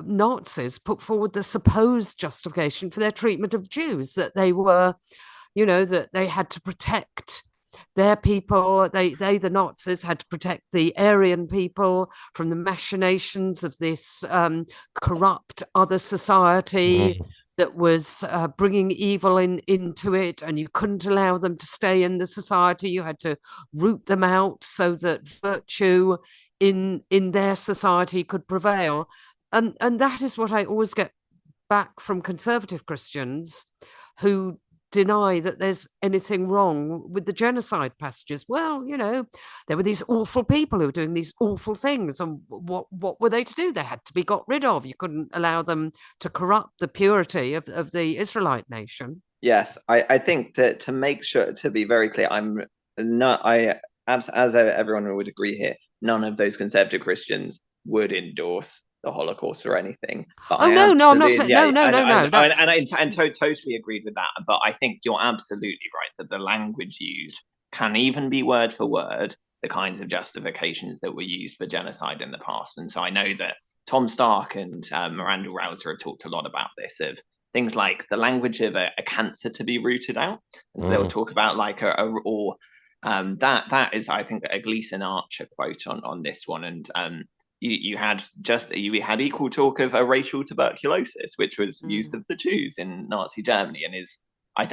Speaker 4: Nazis put forward the supposed justification for their treatment of Jews, that they were, that they had to protect their people. The Nazis had to protect the Aryan people from the machinations of this corrupt other society that was bringing evil into it, and you couldn't allow them to stay in the society. You had to root them out so that virtue in their society could prevail. And that is what I always get back from conservative Christians who deny that there's anything wrong with the genocide passages. Well, there were these awful people who were doing these awful things, and what were they to do? They had to be got rid of. You couldn't allow them to corrupt the purity of the Israelite nation.
Speaker 1: Yes, I think that, to make sure, to be very clear, as everyone would agree here, none of those conservative Christians would endorse the Holocaust or anything. But
Speaker 4: no, I'm not saying no.
Speaker 1: And totally agreed with that. But I think you're absolutely right that the language used can even be word for word the kinds of justifications that were used for genocide in the past. And so I know that Tom Stark and Miranda Rouser have talked a lot about this, of things like the language of a cancer to be rooted out. And so they'll talk about like that is, I think, a Gleason Archer quote on this one. And you had equal talk of a racial tuberculosis, which was used of the Jews in Nazi Germany, and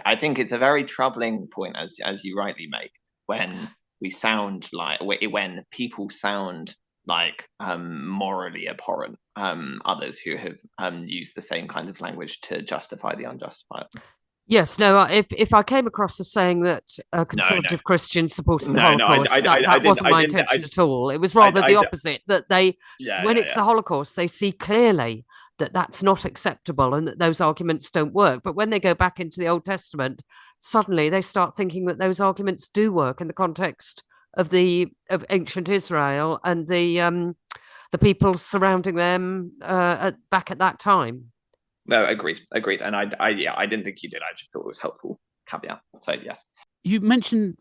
Speaker 1: I think it's a very troubling point, as you rightly make, when people sound like morally abhorrent others who have used the same kind of language to justify the unjustifiable.
Speaker 4: Yes, no, if I came across as saying that conservative Christians supported the Holocaust, that wasn't my intention at all. It was rather the opposite, that when it's the Holocaust, they see clearly that that's not acceptable and that those arguments don't work. But when they go back into the Old Testament, suddenly they start thinking that those arguments do work in the context of ancient Israel and the people surrounding them back at that time.
Speaker 1: No, agreed. And I didn't think you did. I just thought it was helpful caveat. So yes.
Speaker 3: You mentioned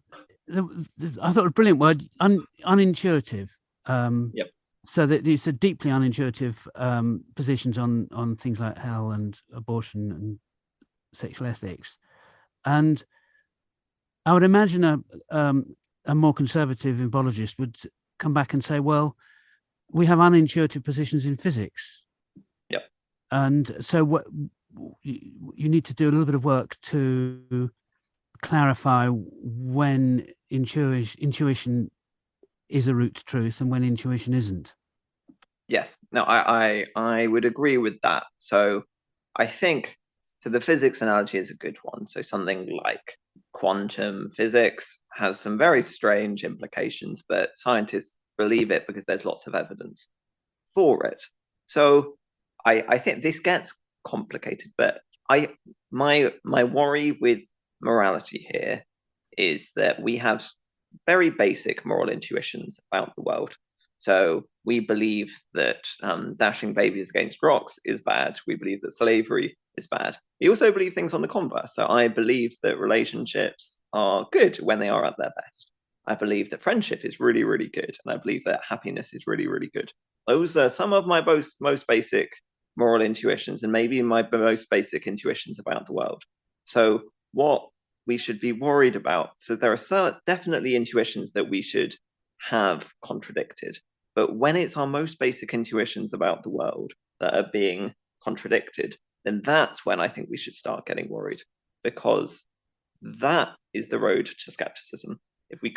Speaker 3: I thought it was a brilliant word, unintuitive.
Speaker 1: Yep.
Speaker 3: So that these are deeply unintuitive positions on things like hell and abortion and sexual ethics. And I would imagine a more conservative apologist would come back and say, well, we have unintuitive positions in physics.
Speaker 1: Yep.
Speaker 3: And so what you need to do a little bit of work to clarify when intuition is a root to truth and when intuition isn't.
Speaker 1: Yes, no, I would agree with that. So I think the physics analogy is a good one. So something like quantum physics has some very strange implications, but scientists believe it because there's lots of evidence for it. So I think this gets complicated, but my worry with morality here is that we have very basic moral intuitions about the world. So we believe that dashing babies against rocks is bad. We believe that slavery is bad. We also believe things on the converse. So I believe that relationships are good when they are at their best. I believe that friendship is really, really good. And I believe that happiness is really, really good. Those are some of my most basic moral intuitions, and maybe my most basic intuitions about the world. So what we should be worried about, so there are definitely intuitions that we should have contradicted. But when it's our most basic intuitions about the world that are being contradicted, then that's when I think we should start getting worried, because that is the road to skepticism. If we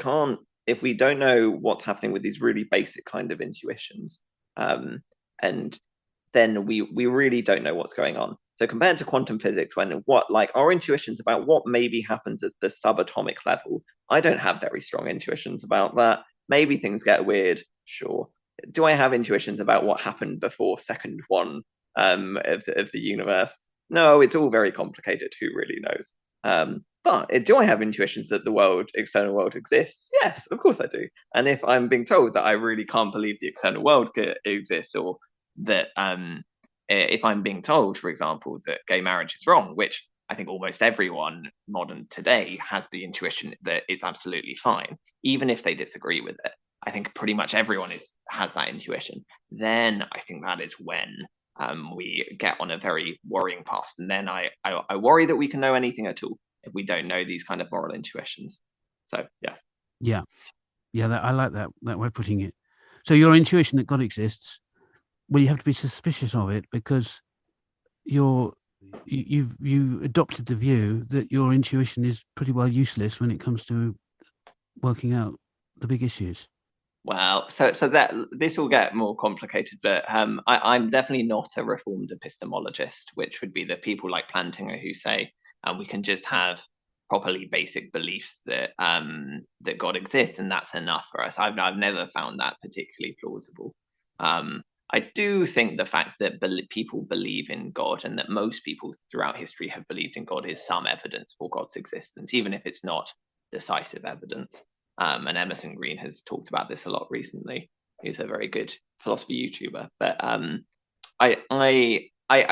Speaker 1: don't know what's happening with these really basic kind of intuitions, and then we really don't know what's going on. So compared to quantum physics, when our intuitions about what maybe happens at the subatomic level, I don't have very strong intuitions about that. Maybe things get weird, sure. Do I have intuitions about what happened before second one of the universe? No, it's all very complicated. Who really knows? But do I have intuitions that the external world exists? Yes, of course I do. And if I'm being told that I really can't believe the external world exists, or that if I'm being told, for example, that gay marriage is wrong, which I think almost everyone modern today has the intuition that it's absolutely fine, even if they disagree with it. I think pretty much everyone has that intuition, then I think that is when we get on a very worrying path. And then I worry that we can know anything at all if we don't know these kind of moral intuitions. So yes.
Speaker 3: Yeah. I like that way of putting it. So your intuition that God exists, well, you have to be suspicious of it, because you adopted the view that your intuition is pretty well useless when it comes to working out the big issues.
Speaker 1: Well, so that this will get more complicated, but I'm definitely not a reformed epistemologist, which would be the people like Plantinga who say we can just have properly basic beliefs that that God exists and that's enough for us. I've never found that particularly plausible. I do think the fact that people believe in God, and that most people throughout history have believed in God, is some evidence for God's existence, even if it's not decisive evidence. And Emerson Green has talked about this a lot recently. He's a very good philosophy YouTuber. But I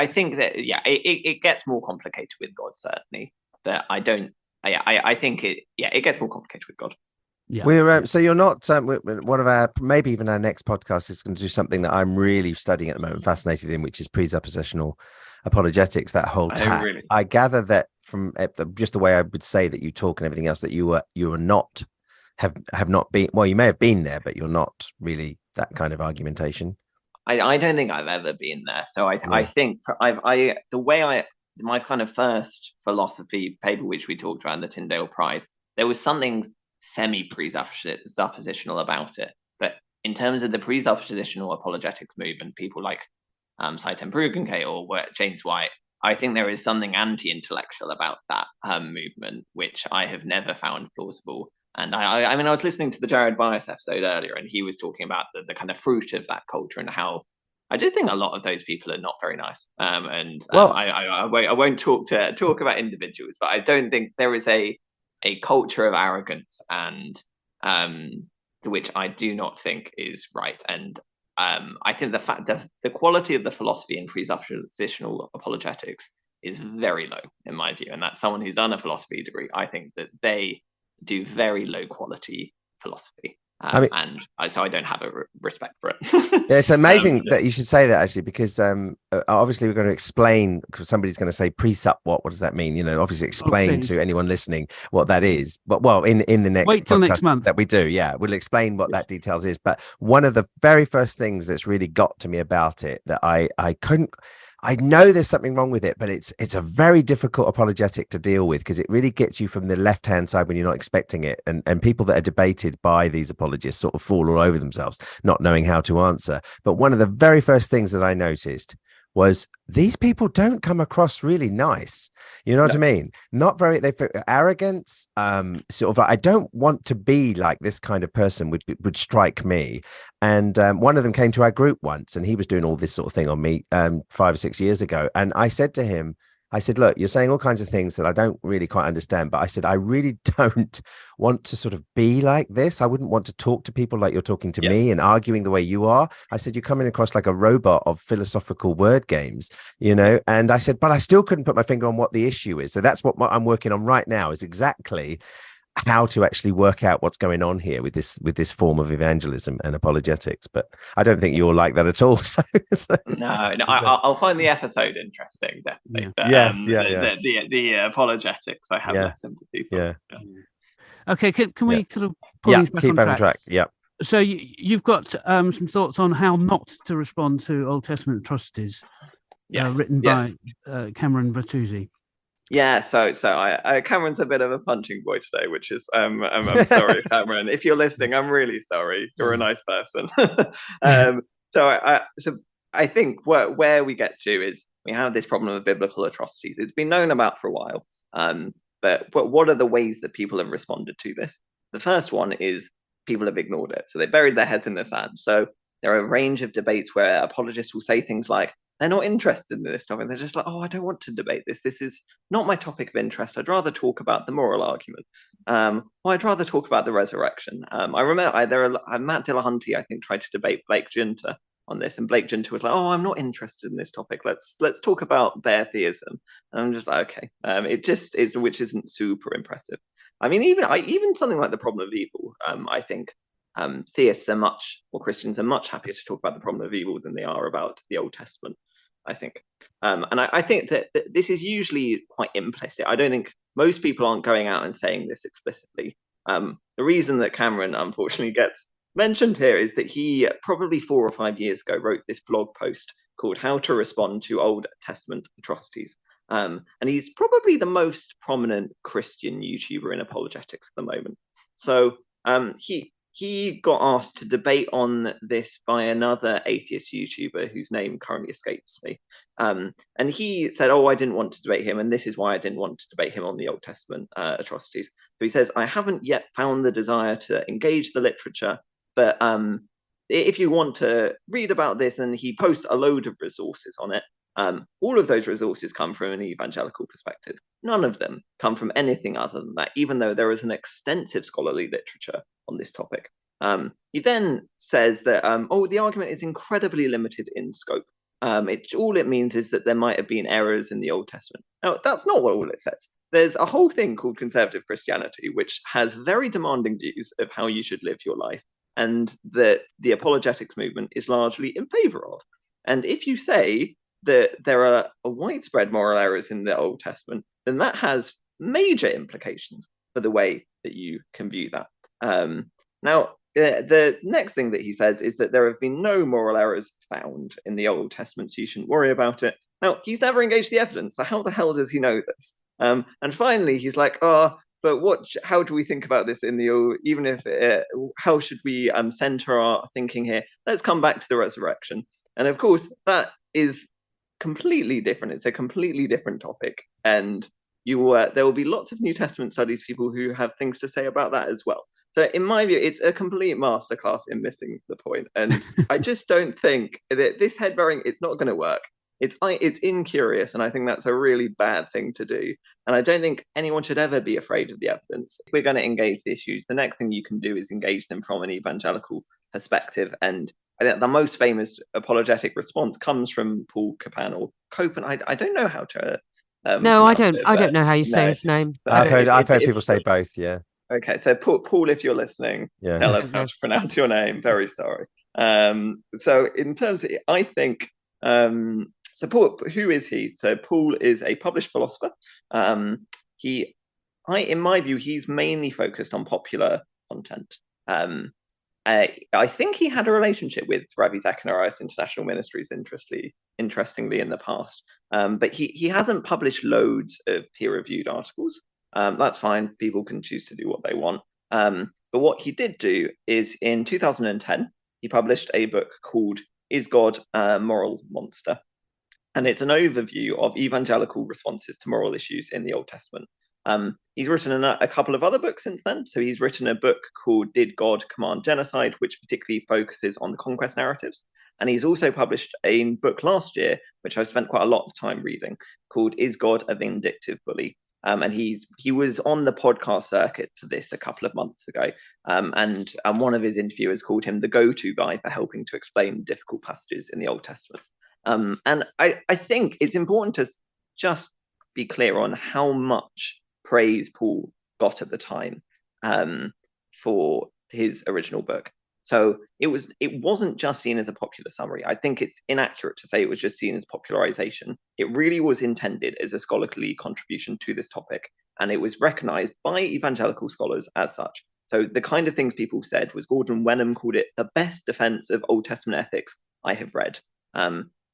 Speaker 1: think that it gets more complicated with God, certainly. But I think it gets more complicated with God.
Speaker 2: Yeah. We're so you're not one of our, maybe even our next podcast is going to do something that I'm really studying at the moment, fascinated in, which is presuppositional apologetics. That whole tack.
Speaker 1: Really?
Speaker 2: I gather that from just the way I would say that you talk and everything else, that you are not have not been, well, you may have been there, but you're not really that kind of argumentation.
Speaker 1: I don't think I've ever been there. So I think my kind of first philosophy paper, which we talked about in the Tyndale Prize, there was something semi-presuppositional about it. But in terms of the presuppositional apologetics movement, people like Saitem Prugenkay or James White, I think there is something anti-intellectual about that movement, which I have never found plausible. And I mean, I was listening to the Jared Bias episode earlier, and he was talking about the kind of fruit of that culture and how I just think a lot of those people are not very nice. I won't talk about individuals, but I don't think there is a culture of arrogance, and which I do not think is right. And I think the fact that the quality of the philosophy in presuppositional apologetics is very low, in my view. And that's someone who's done a philosophy degree. I think that they do very low quality philosophy. So I don't have a respect for it.
Speaker 2: Yeah, it's amazing that you should say that, actually, because obviously we're going to explain, because somebody's going to say presup, what does that mean? Obviously explain to anyone listening what that is. But in the next
Speaker 3: wait till next month
Speaker 2: that we do, we'll explain what that details is. But one of the very first things that's really got to me about it, that I know there's something wrong with it, but it's a very difficult apologetic to deal with, because it really gets you from the left-hand side when you're not expecting it. And people that are debated by these apologists sort of fall all over themselves, not knowing how to answer. But one of the very first things that I noticed was these people don't come across really nice. You know what I mean? Not very, arrogance, sort of like, I don't want to be like this kind of person would strike me. And one of them came to our group once, and he was doing all this sort of thing on me 5 or 6 years ago. And I said to him, look, you're saying all kinds of things that I don't really quite understand, but I said, I really don't want to sort of be like this. I wouldn't want to talk to people like you're talking to me and arguing the way you are. I said, you're coming across like a robot of philosophical word games, and I said, but I still couldn't put my finger on what the issue is. So that's what I'm working on right now, is exactly how to actually work out what's going on here with this form of evangelism and apologetics. But I don't think you're like that at all.
Speaker 1: No, I'll find the episode interesting, definitely.
Speaker 2: Yeah.
Speaker 1: But, the apologetics, I have less sympathy for.
Speaker 2: Yeah.
Speaker 3: Okay, can we sort of pull things back on track?
Speaker 2: Yeah.
Speaker 3: So you've got some thoughts on how not to respond to Old Testament atrocities, written by Cameron Bertuzzi.
Speaker 1: Yeah, so Cameron's a bit of a punching boy today, which is I'm sorry, Cameron. If you're listening, I'm really sorry. You're a nice person. So I think where we get to is we have this problem of biblical atrocities. It's been known about for a while. But what are the ways that people have responded to this? The first one is people have ignored it. So they buried their heads in the sand. So there are a range of debates where apologists will say things like, they're not interested in this topic. They're just like, I don't want to debate this. This is not my topic of interest. I'd rather talk about the moral argument. I'd rather talk about the resurrection. I remember Matt Dillahunty, I think, tried to debate Blake Junta on this, and Blake Junta was like, I'm not interested in this topic. Let's talk about their theism. And I'm just like, okay. It just is, which isn't super impressive. I mean, even something like the problem of evil, I think, theists are much, or Christians are much happier to talk about the problem of evil than they are about the Old Testament, I think. And I think that this is usually quite implicit. I don't think most people aren't going out and saying this explicitly. The reason that Cameron unfortunately gets mentioned here is that he probably 4 or 5 years ago wrote this blog post called How to Respond to Old Testament Atrocities. And he's probably the most prominent Christian YouTuber in apologetics at the moment. So he got asked to debate on this by another atheist YouTuber whose name currently escapes me. And he said, oh, I didn't want to debate him, and this is why I didn't want to debate him on the Old Testament atrocities. So he says, I haven't yet found the desire to engage the literature, but if you want to read about this, then he posts a load of resources on it. All of those resources come from an evangelical perspective. None of them come from anything other than that, even though there is an extensive scholarly literature on this topic. He then says that, the argument is incredibly limited in scope. All it means is that there might have been errors in the Old Testament. Now, that's not what all it says. There's a whole thing called conservative Christianity, which has very demanding views of how you should live your life, and that the apologetics movement is largely in favor of. And if you say that there are widespread moral errors in the Old Testament, then that has major implications for the way that you can view that. Now, the next thing that he says is that there have been no moral errors found in the Old Testament, so you shouldn't worry about it. Now, he's never engaged the evidence, so how the hell does he know this? And finally, he's like, but how do we think about this in the old, even if, how should we center our thinking here? Let's come back to the resurrection. And of course, that is completely different. It's a completely different topic. And there will be lots of New Testament studies people who have things to say about that as well. So in my view, it's a complete masterclass in missing the point. And I just don't think that this head bearing, it's not going to work. It's incurious, and I think that's a really bad thing to do. And I don't think anyone should ever be afraid of the evidence. If we're going to engage the issues, the next thing you can do is engage them from an evangelical perspective. And I think the most famous apologetic response comes from Paul Copan or Copan. I don't know how to.
Speaker 4: No, I don't. I don't know how you say his name.
Speaker 2: I've heard people say both. Yeah.
Speaker 1: Okay, so Paul, if you're listening, tell us how to pronounce your name. Very sorry. So in terms of, I think. So Paul, who is he? So Paul is a published philosopher. In my view, he's mainly focused on popular content. I think he had a relationship with Ravi Zacharias International Ministries, interestingly in the past. But he hasn't published loads of peer-reviewed articles. That's fine. People can choose to do what they want. But what he did do is in 2010, he published a book called Is God a Moral Monster? And it's an overview of evangelical responses to moral issues in the Old Testament. He's written a couple of other books since then. So he's written a book called Did God Command Genocide, which particularly focuses on the conquest narratives. And he's also published a book last year, which I've spent quite a lot of time reading, called Is God a Vindictive Bully? And he was on the podcast circuit for this a couple of months ago. And one of his interviewers called him the go-to guy for helping to explain difficult passages in the Old Testament. And I think it's important to just be clear on how much praise Paul got at the time for his original book. So it wasn't just seen as a popular summary. I think it's inaccurate to say it was just seen as popularization. It really was intended as a scholarly contribution to this topic, and it was recognized by evangelical scholars as such. So the kind of things people said was Gordon Wenham called it the best defense of Old Testament ethics I have read.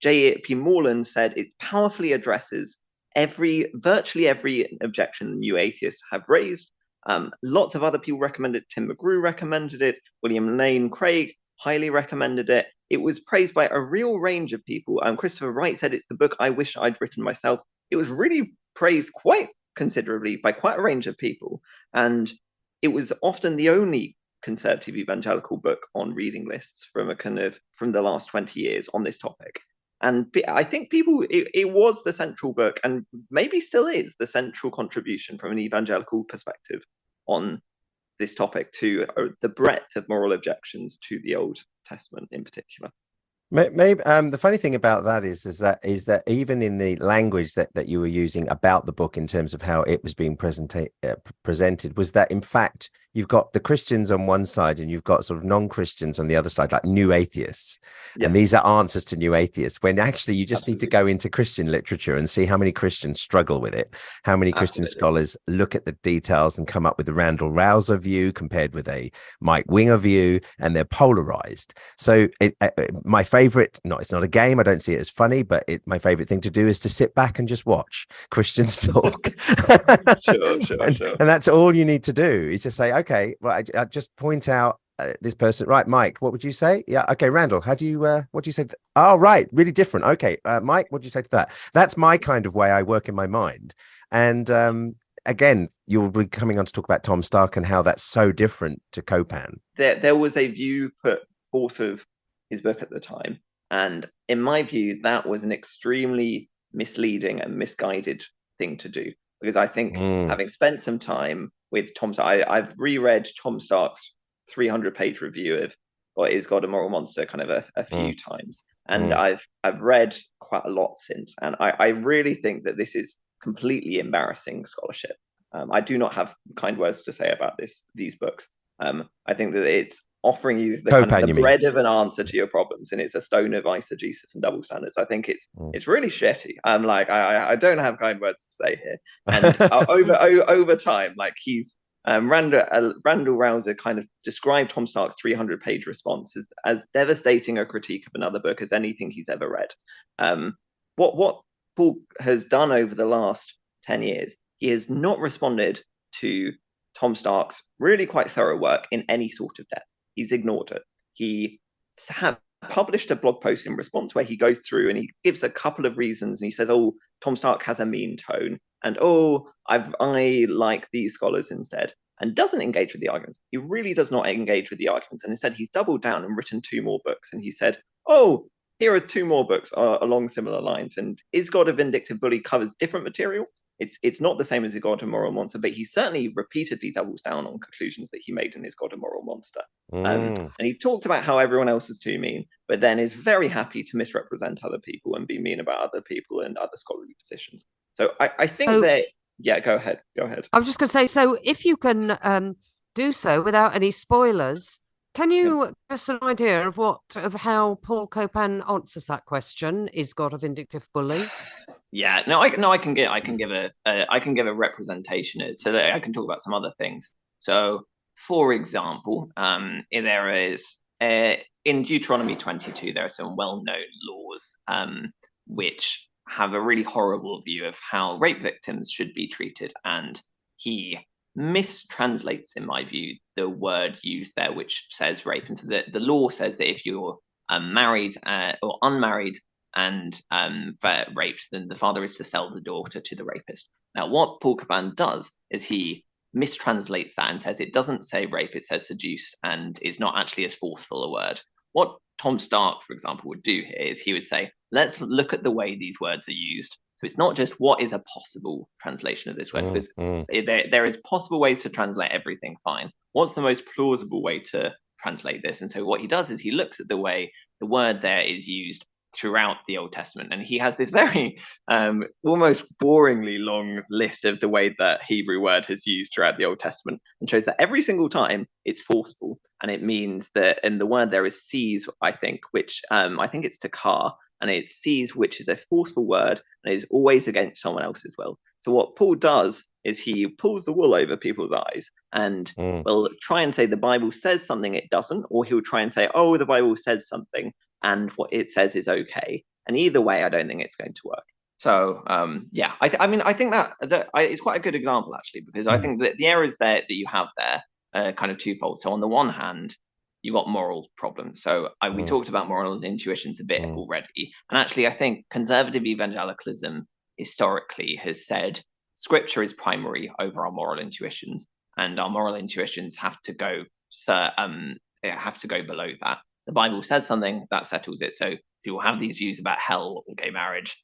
Speaker 1: J.P. Moreland said it powerfully addresses virtually every objection the new atheists have raised. Lots of other people recommended it. Tim McGrew recommended it. William Lane Craig highly recommended it. It was praised by a real range of people. Christopher Wright said it's the book I wish I'd written myself. It was really praised quite considerably by quite a range of people. And it was often the only conservative evangelical book on reading lists from the last 20 years on this topic. And I think it was the central book, and maybe still is the central contribution from an evangelical perspective on this topic to the breadth of moral objections to the Old Testament in particular.
Speaker 2: Maybe the funny thing about that is that even in the language that you were using about the book in terms of how it was being presented, was that in fact you've got the Christians on one side and you've got sort of non-Christians on the other side, like new atheists. Yes. And these are answers to new atheists, when actually you just need to go into Christian literature and see how many Christians struggle with it, how many Christian scholars look at the details and come up with the Randall Rouser view compared with a Mike Winger view, and they're polarized. So my favorite, it's not a game, I don't see it as funny, but my favorite thing to do is to sit back and just watch Christians talk.
Speaker 1: Sure.
Speaker 2: And that's all you need to do, is just say, okay, well, I just point out this person, right? Mike, what would you say? Yeah, okay. Randall, how do you what do you say? Oh, right, really different. Okay, Mike, what do you say to that? That's my kind of way I work in my mind. And again, you'll be coming on to talk about Tom Stark and how that's so different to Copan.
Speaker 1: There was a view put forth of his book at the time, and in my view, that was an extremely misleading and misguided thing to do, because I think having spent some time with Tom Stark, I've reread Tom Stark's 300-page review of What Is God a Moral Monster kind of a few times, and I've read quite a lot since, and I really think that this is completely embarrassing scholarship. I do not have kind words to say about these books. I think that it's offering you the bread of an answer to your problems, and it's a stone of eisegesis and double standards. I think it's really shitty. I don't have kind words to say here. And over time, like he's Randall Rouser kind of described Tom Stark's 300-page response as devastating a critique of another book as anything he's ever read. What Paul has done over the last 10 years, he has not responded to Tom Stark's really quite thorough work in any sort of depth. He's ignored it. He published a blog post in response where he goes through and he gives a couple of reasons, and he says, oh, Tom Stark has a mean tone, and I like these scholars instead, and doesn't engage with the arguments. He really does not engage with the arguments, and instead he's doubled down and written 2 more books, and he said, oh, here are 2 more books along similar lines, and Is God a Vindictive Bully covers different material. It's not the same as Is God a Moral Monster, but he certainly repeatedly doubles down on conclusions that he made in Is God a Moral Monster. And he talked about how everyone else is too mean, but then is very happy to misrepresent other people and be mean about other people and other scholarly positions. So I think go ahead.
Speaker 4: I was just going to say, so if you can do so without any spoilers, can you give us an idea of how Paul Copan answers that question? Is God a vindictive bully?
Speaker 1: Yeah, I can give a representation so that I can talk about some other things. So, for example, there is in Deuteronomy 22, there are some well-known laws which have a really horrible view of how rape victims should be treated, and he mistranslates, in my view, the word used there, which says rape. And so the law says that if you're married or unmarried and raped, then the father is to sell the daughter to the rapist. Now, what Paul Copan does is he mistranslates that and says it doesn't say rape, it says seduce, and it's not actually as forceful a word. What Tom Stark, for example, would do here is he would say, let's look at the way these words are used. So it's not just what is a possible translation of this word, because there is possible ways to translate everything fine. What's the most plausible way to translate this? And so what he does is he looks at the way the word there is used throughout the Old Testament, and he has this very almost boringly long list of the way that Hebrew word is used throughout the Old Testament, and shows that every single time it's forceful, and it means that, and the word there is seize, I think, which I think it's takar, and it's seize, which is a forceful word and is always against someone else as well. So what Paul does is he pulls the wool over people's eyes and will try and say the Bible says something it doesn't, or he'll try and say, oh, the Bible says something and what it says is okay. And either way, I don't think it's going to work. So I think that it's quite a good example, actually, because I think that the errors that you have there are kind of twofold. So on the one hand, you've got moral problems. So we talked about moral intuitions a bit already. And actually, I think conservative evangelicalism historically has said scripture is primary over our moral intuitions, and our moral intuitions have to go below that. The Bible says something, that settles it. So people have these views about hell or gay marriage.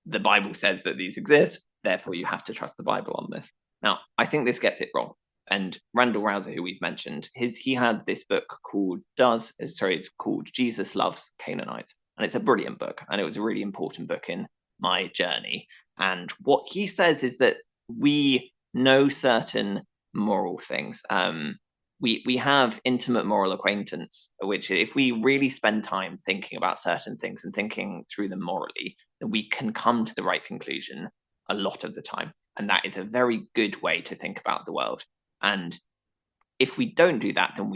Speaker 1: The Bible says that these exist, therefore you have to trust the Bible on this. Now, I think this gets it wrong. And Randall Rouser, who we've mentioned, he had this book called Jesus Loves Canaanites. And it's a brilliant book. And it was a really important book in my journey. And what he says is that we know certain moral things. we have intimate moral acquaintance, which if we really spend time thinking about certain things and thinking through them morally, then we can come to the right conclusion a lot of the time. And that is a very good way to think about the world. And if we don't do that, then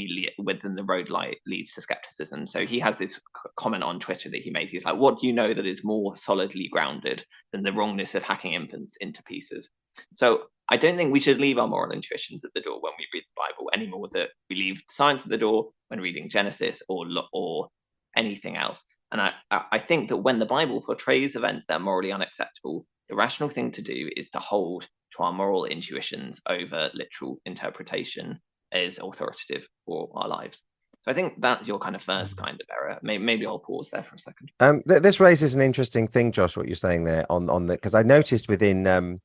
Speaker 1: then the road leads to skepticism. So he has this comment on Twitter that he made. He's like, what do you know that is more solidly grounded than the wrongness of hacking infants into pieces? So I don't think we should leave our moral intuitions at the door when we read the Bible any more than we leave science at the door when reading Genesis or anything else. And I think that when the Bible portrays events that are morally unacceptable, the rational thing to do is to hold to our moral intuitions over literal interpretation is authoritative for our lives. So I think that's your kind of first kind of error. Maybe I'll pause there for a second.
Speaker 2: This raises an interesting thing, Josh, what you're saying there on the, because I noticed within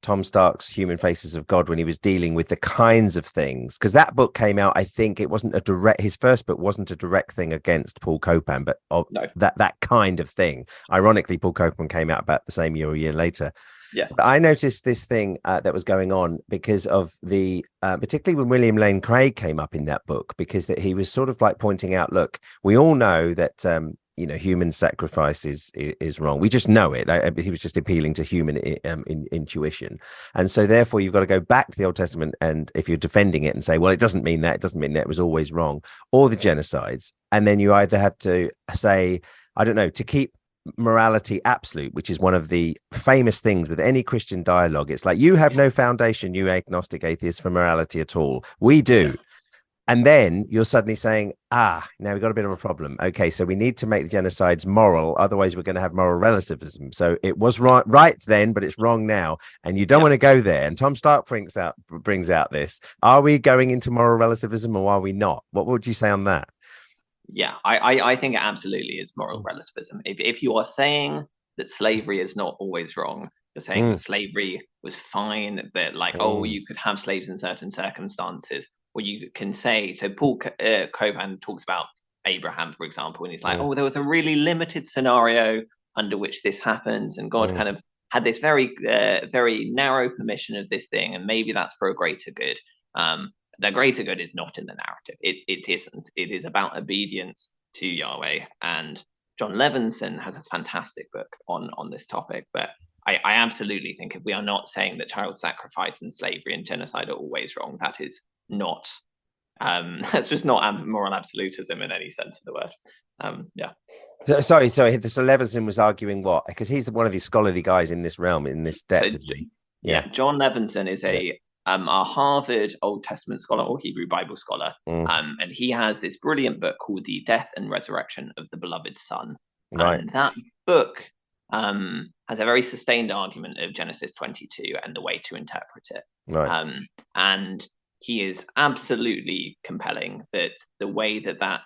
Speaker 2: Tom Stark's Human Faces of God, when he was dealing with the kinds of things, because that book came out, I think it wasn't his first book wasn't a direct thing against Paul Copan, but no. that kind of thing. Ironically, Paul Copan came out about the same year or a year later.
Speaker 1: Yes.
Speaker 2: But I noticed this thing that was going on because of the, particularly when William Lane Craig came up in that book, because that he was sort of like pointing out, look, we all know that, human sacrifice is wrong. We just know it. He was just appealing to human intuition. And so therefore you've got to go back to the Old Testament. And if you're defending it and say, well, it doesn't mean that, it was always wrong, or the genocides. And then you either have to say, I don't know, to keep morality absolute, which is one of the famous things with any Christian dialogue. It's like, you have no foundation, you agnostic atheists, for morality at all. We do. Yes. And then you're suddenly saying, now we've got a bit of a problem. Okay, so we need to make the genocides moral, otherwise we're going to have moral relativism. So it was right then, but it's wrong now, and you don't want to go there. And Tom Stark brings out this. Are we going into moral relativism, or are we not? What would you say on that?
Speaker 1: Yeah, I think it absolutely is moral relativism. If you are saying that slavery is not always wrong, you're saying that slavery was fine, that you could have slaves in certain circumstances, or you can say, so Paul Copan talks about Abraham, for example, and he's like, there was a really limited scenario under which this happens, and God kind of had this very, very narrow permission of this thing, and maybe that's for a greater good. The greater good is not in the narrative. It isn't. It is about obedience to Yahweh. And John Levinson has a fantastic book on this topic. But I absolutely think if we are not saying that child sacrifice and slavery and genocide are always wrong, that is not. That's just not moral absolutism in any sense of the word. Yeah.
Speaker 2: Sorry. So Levinson was arguing what? Because he's one of these scholarly guys in this realm, in this depth, isn't he?
Speaker 1: Yeah. John Levinson is a Harvard Old Testament scholar or Hebrew Bible scholar. And he has this brilliant book called The Death and Resurrection of the Beloved Son.
Speaker 2: Right.
Speaker 1: And that book has a very sustained argument of Genesis 22 and the way to interpret it.
Speaker 2: Right.
Speaker 1: And he is absolutely compelling that the way that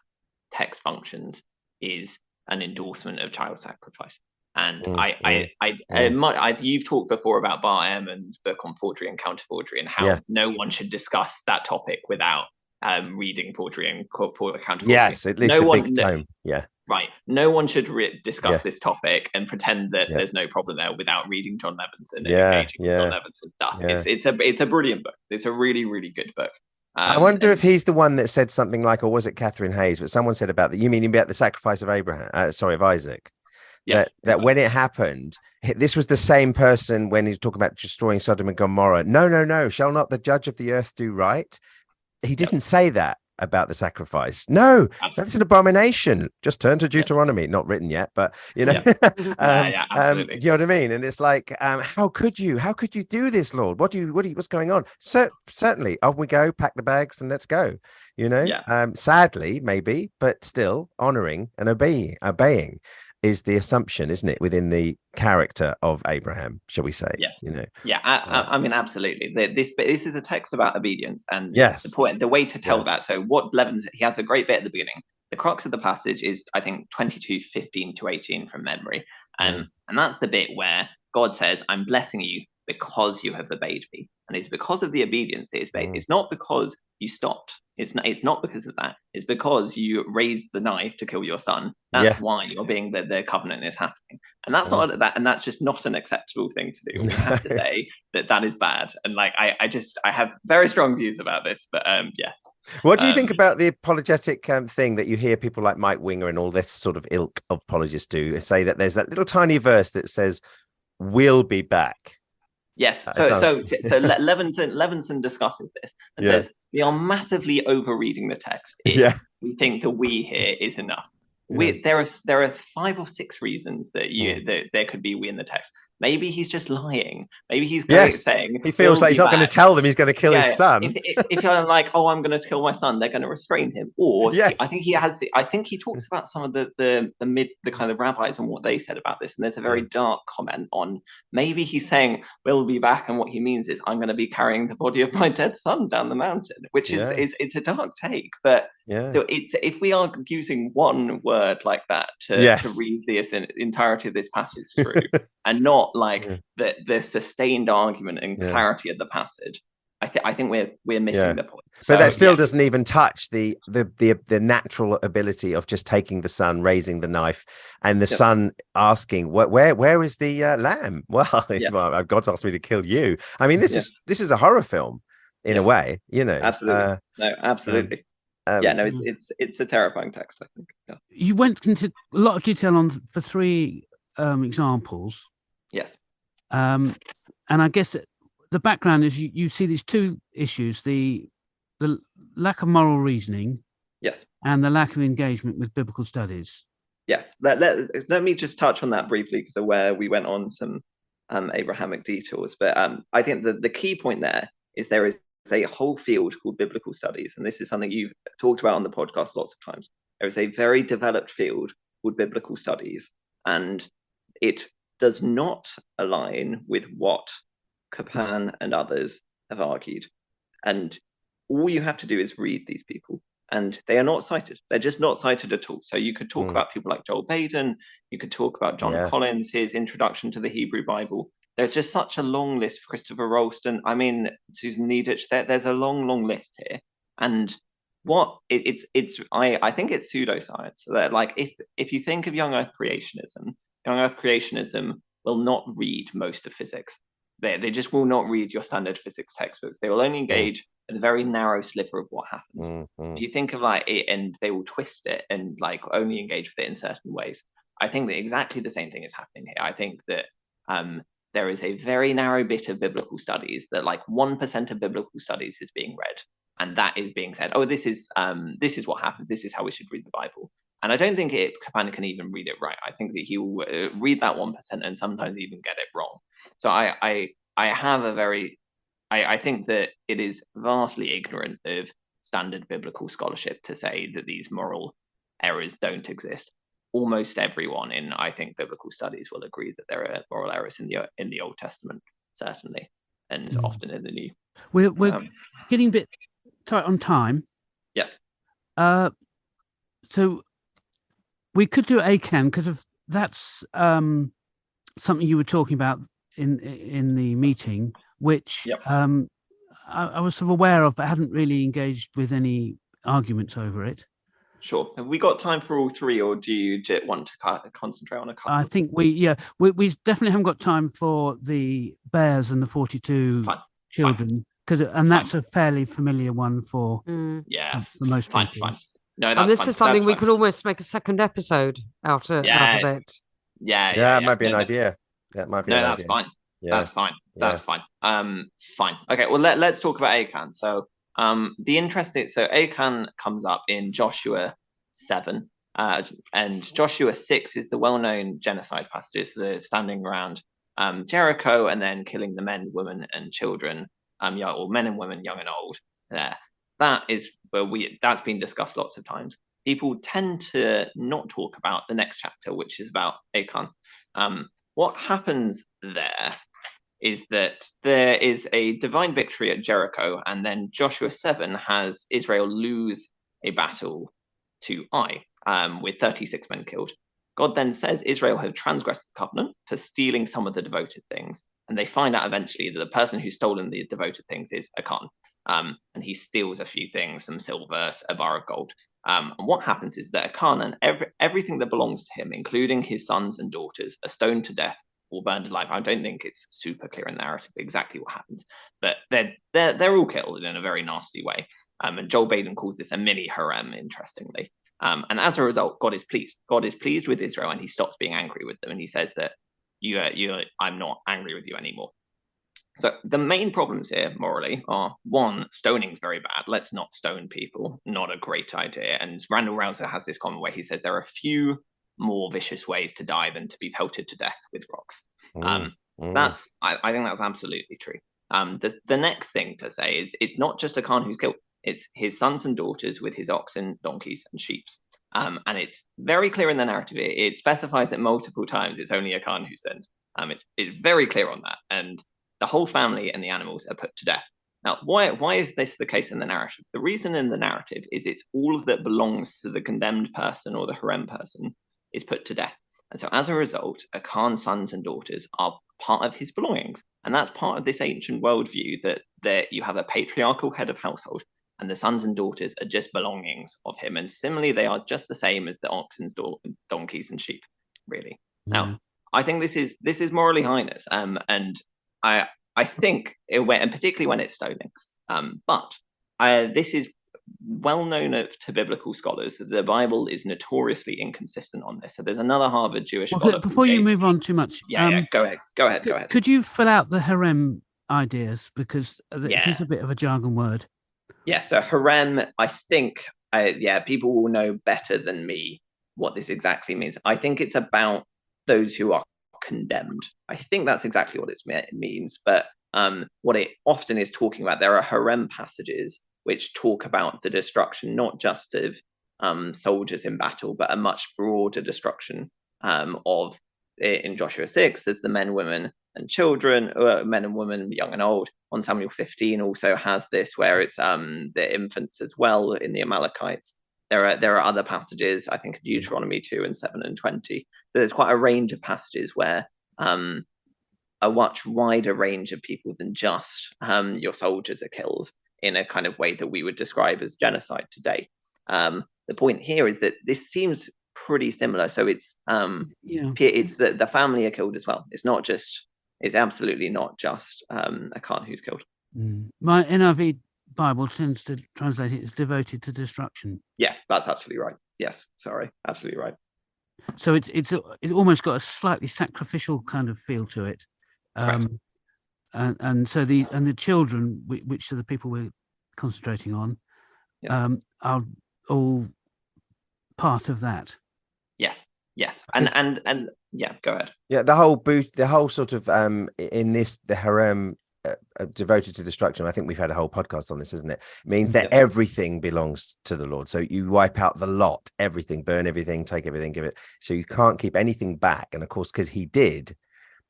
Speaker 1: text functions is an endorsement of child sacrifice. And you've talked before about Bart-Ehrman's book on forgery and counter-forgery, and how no one should discuss that topic without reading forgery and counter-forgery.
Speaker 2: Yes, at least big tome. Yeah.
Speaker 1: Right. No one should discuss this topic and pretend that there's no problem there without reading John Levinson and engaging with John Levinson stuff. Yeah. It's a brilliant book. It's a really, really good book.
Speaker 2: I wonder if he's the one that said something like, or was it Catherine Hayes? But someone said about that. You mean about the sacrifice of of Isaac?
Speaker 1: Yes,
Speaker 2: that when it happened, this was the same person when he's talking about destroying Sodom and Gomorrah. No. Shall not the judge of the earth do right? He didn't say that about the sacrifice. No, that's an abomination. Just turn to Deuteronomy. Not written yet, but absolutely. You know what I mean? And it's like, how could you do this, Lord? What's going on? So certainly, off we go, pack the bags and let's go. Sadly, maybe, but still honoring and obeying is the assumption, isn't it, within the character of Abraham, shall we say?
Speaker 1: Yes. I mean, absolutely. This is a text about obedience, and the way to tell that. So what Levinson, he has a great bit at the beginning. The crux of the passage is, I think, 22:15 to 18 from memory, and that's the bit where God says, "I'm blessing you because you have obeyed me," and it's because of the obedience that is obeyed. It's not because you stopped. It's not because of that. It's because you raised the knife to kill your son. That's why you're being the covenant is happening. And that's not that, and that's just not an acceptable thing to do. We have to say that is bad. And like, I have very strong views about this, but yes.
Speaker 2: What do you think about the apologetic thing that you hear people like Mike Winger and all this sort of ilk of apologists do, say that there's that little tiny verse that says, "We'll be back."
Speaker 1: Yes. So Levinson discusses this and says we are massively overreading the text. We think the "we" here is enough. There are 5 or 6 reasons that that there could be "we" in the text. Maybe he's just lying. Maybe he's saying
Speaker 2: he feels like he's not going to tell them he's going to kill his son.
Speaker 1: If you're like, oh, I'm going to kill my son, they're going to restrain him. Or I think he talks about some of the kind of rabbis and what they said about this. And there's a very dark comment on maybe he's saying we'll be back, and what he means is I'm going to be carrying the body of my dead son down the mountain, which is it's a dark take, but. So if we are using one word like that to read the entirety of this passage through, and not like the sustained argument and clarity of the passage, I think we're missing the point.
Speaker 2: But that still doesn't even touch the natural ability of just taking the son, raising the knife, and the son asking, "Where is the lamb?" Well, God's asked me to kill you. I mean, this is a horror film in a way, you know.
Speaker 1: Absolutely, absolutely. It's a terrifying text, I think.
Speaker 3: You went into a lot of detail for 3 examples.
Speaker 1: Yes.
Speaker 3: And I guess the background is you see these 2 issues: the lack of moral reasoning, and the lack of engagement with biblical studies.
Speaker 1: Yes. Let me just touch on that briefly, because where we went on some Abrahamic detours, but I think the key point there is a whole field called biblical studies, and this is something you've talked about on the podcast lots of times. There is a very developed field called biblical studies, and it does not align with what Kapan and others have argued. And all you have to do is read these people, and they are not cited. They're just not cited at all. So you could talk about people like Joel Baden, you could talk about John Collins, his Introduction to the Hebrew Bible. There's just such a long list. Christopher Rolston, I mean, Susan Needich, there's a long list here. And I think it's pseudoscience. That, like, if you think of young Earth creationism will not read most of physics. They just will not read your standard physics textbooks. They will only engage in a very narrow sliver of what happens. If you think of like it, and they will twist it and like only engage with it in certain ways. I think that exactly the same thing is happening here. I think that there is a very narrow bit of biblical studies that like 1% of biblical studies is being read, and that is being said, oh, this is what happens. This is how we should read the Bible. And I don't think Kapan can even read it right. I think that he will read that 1% and sometimes even get it wrong. So I think that it is vastly ignorant of standard biblical scholarship to say that these moral errors don't exist. Almost everyone in, I think, biblical studies will agree that there are moral errors in the Old Testament, certainly, and often in the New.
Speaker 3: We're getting a bit tight on time.
Speaker 1: Yes.
Speaker 3: So we could do ACAN, because that's something you were talking about in the meeting, which I was sort of aware of, but hadn't really engaged with any arguments over it.
Speaker 1: Sure. Have we got time for all 3, or do you want to concentrate on a couple?
Speaker 3: I think we definitely haven't got time for the bears and the 42 children, and that's a fairly familiar one for most people.
Speaker 1: Fine. No,
Speaker 4: and this is something we could almost make a second episode out of it.
Speaker 2: Yeah, it might be an idea. That might be.
Speaker 1: No, that's fine. That's fine. Fine. Okay. Well, let's talk about Achan. So, Achan comes up in Joshua 7, and Joshua 6 is the well-known genocide passages, the standing around Jericho and then killing the men, women, and children, or men and women, young and old. There, that's been discussed lots of times. People tend to not talk about the next chapter, which is about Achan. What happens there is that there is a divine victory at Jericho, and then Joshua 7 has Israel lose a battle to Ai, with 36 men killed. God then says Israel have transgressed the covenant for stealing some of the devoted things, and they find out eventually that the person who's stolen the devoted things is Achan, and he steals a few things, some silver, a bar of gold. And what happens is that a Khan and everything that belongs to him, including his sons and daughters, are stoned to death or burned alive. I don't think it's super clear in the narrative exactly what happens, but they're all killed in a very nasty way. And Joel Baden calls this a mini harem, interestingly. And as a result, God is pleased. God is pleased with Israel, and he stops being angry with them. And he says that I'm not angry with you anymore. So the main problems here morally are, one, stoning's very bad. Let's not stone people. Not a great idea. And Randall Rouser has this comment where he says there are a few more vicious ways to die than to be pelted to death with rocks. I think that's absolutely true. The next thing to say is it's not just a Khan who's killed. It's his sons and daughters with his oxen, donkeys, and sheep. And it's very clear in the narrative. It specifies it multiple times. It's only a Khan who sins. It's very clear on that. And the whole family and the animals are put to death. Now, why is this the case in the narrative? The reason in the narrative is it's all that belongs to the condemned person or the harem person is put to death. And so as a result, a Khan's sons and daughters are part of his belongings. And that's part of this ancient worldview that you have a patriarchal head of household and the sons and daughters are just belongings of him. And similarly, they are just the same as the oxen, donkeys, and sheep, really. Now, I think this is morally heinous. And I think and particularly when it's stoning. But this is well known to biblical scholars that the Bible is notoriously inconsistent on this. So there's another Harvard Jewish scholar.
Speaker 3: Before you move on too much,
Speaker 1: go ahead.
Speaker 3: Could you fill out the harem ideas, because it is a bit of a jargon word?
Speaker 1: Yeah. So harem, I think, people will know better than me what this exactly means. I think it's about those who are condemned. I think that's exactly what it means. But what it often is talking about, there are harem passages which talk about the destruction not just of soldiers in battle, but a much broader destruction of, in Joshua 6, there's the men, women, and children, men and women, young and old. 1 Samuel 15 also has this, where it's the infants as well in the Amalekites. There are other passages, I think Deuteronomy 2 and 7 and 20. So there's quite a range of passages where a much wider range of people than just your soldiers are killed in a kind of way that we would describe as genocide today. The point here is that this seems pretty similar. So it's it's the family are killed as well. It's absolutely not just a Khan who's killed.
Speaker 3: My NIV Bible tends to translate it as devoted to destruction.
Speaker 1: Yes, that's absolutely right. Yes, sorry, absolutely right.
Speaker 3: So it's almost got a slightly sacrificial kind of feel to it. And so the children, which are the people we're concentrating on, are all part of that.
Speaker 1: Yes. And yeah, go ahead.
Speaker 2: Yeah, the whole sort of in this, the harem devoted to destruction, I think we've had a whole podcast on this, isn't it? It means that everything belongs to the Lord. So you wipe out the lot, everything, burn everything, take everything, give it. So you can't keep anything back. And of course, because he did,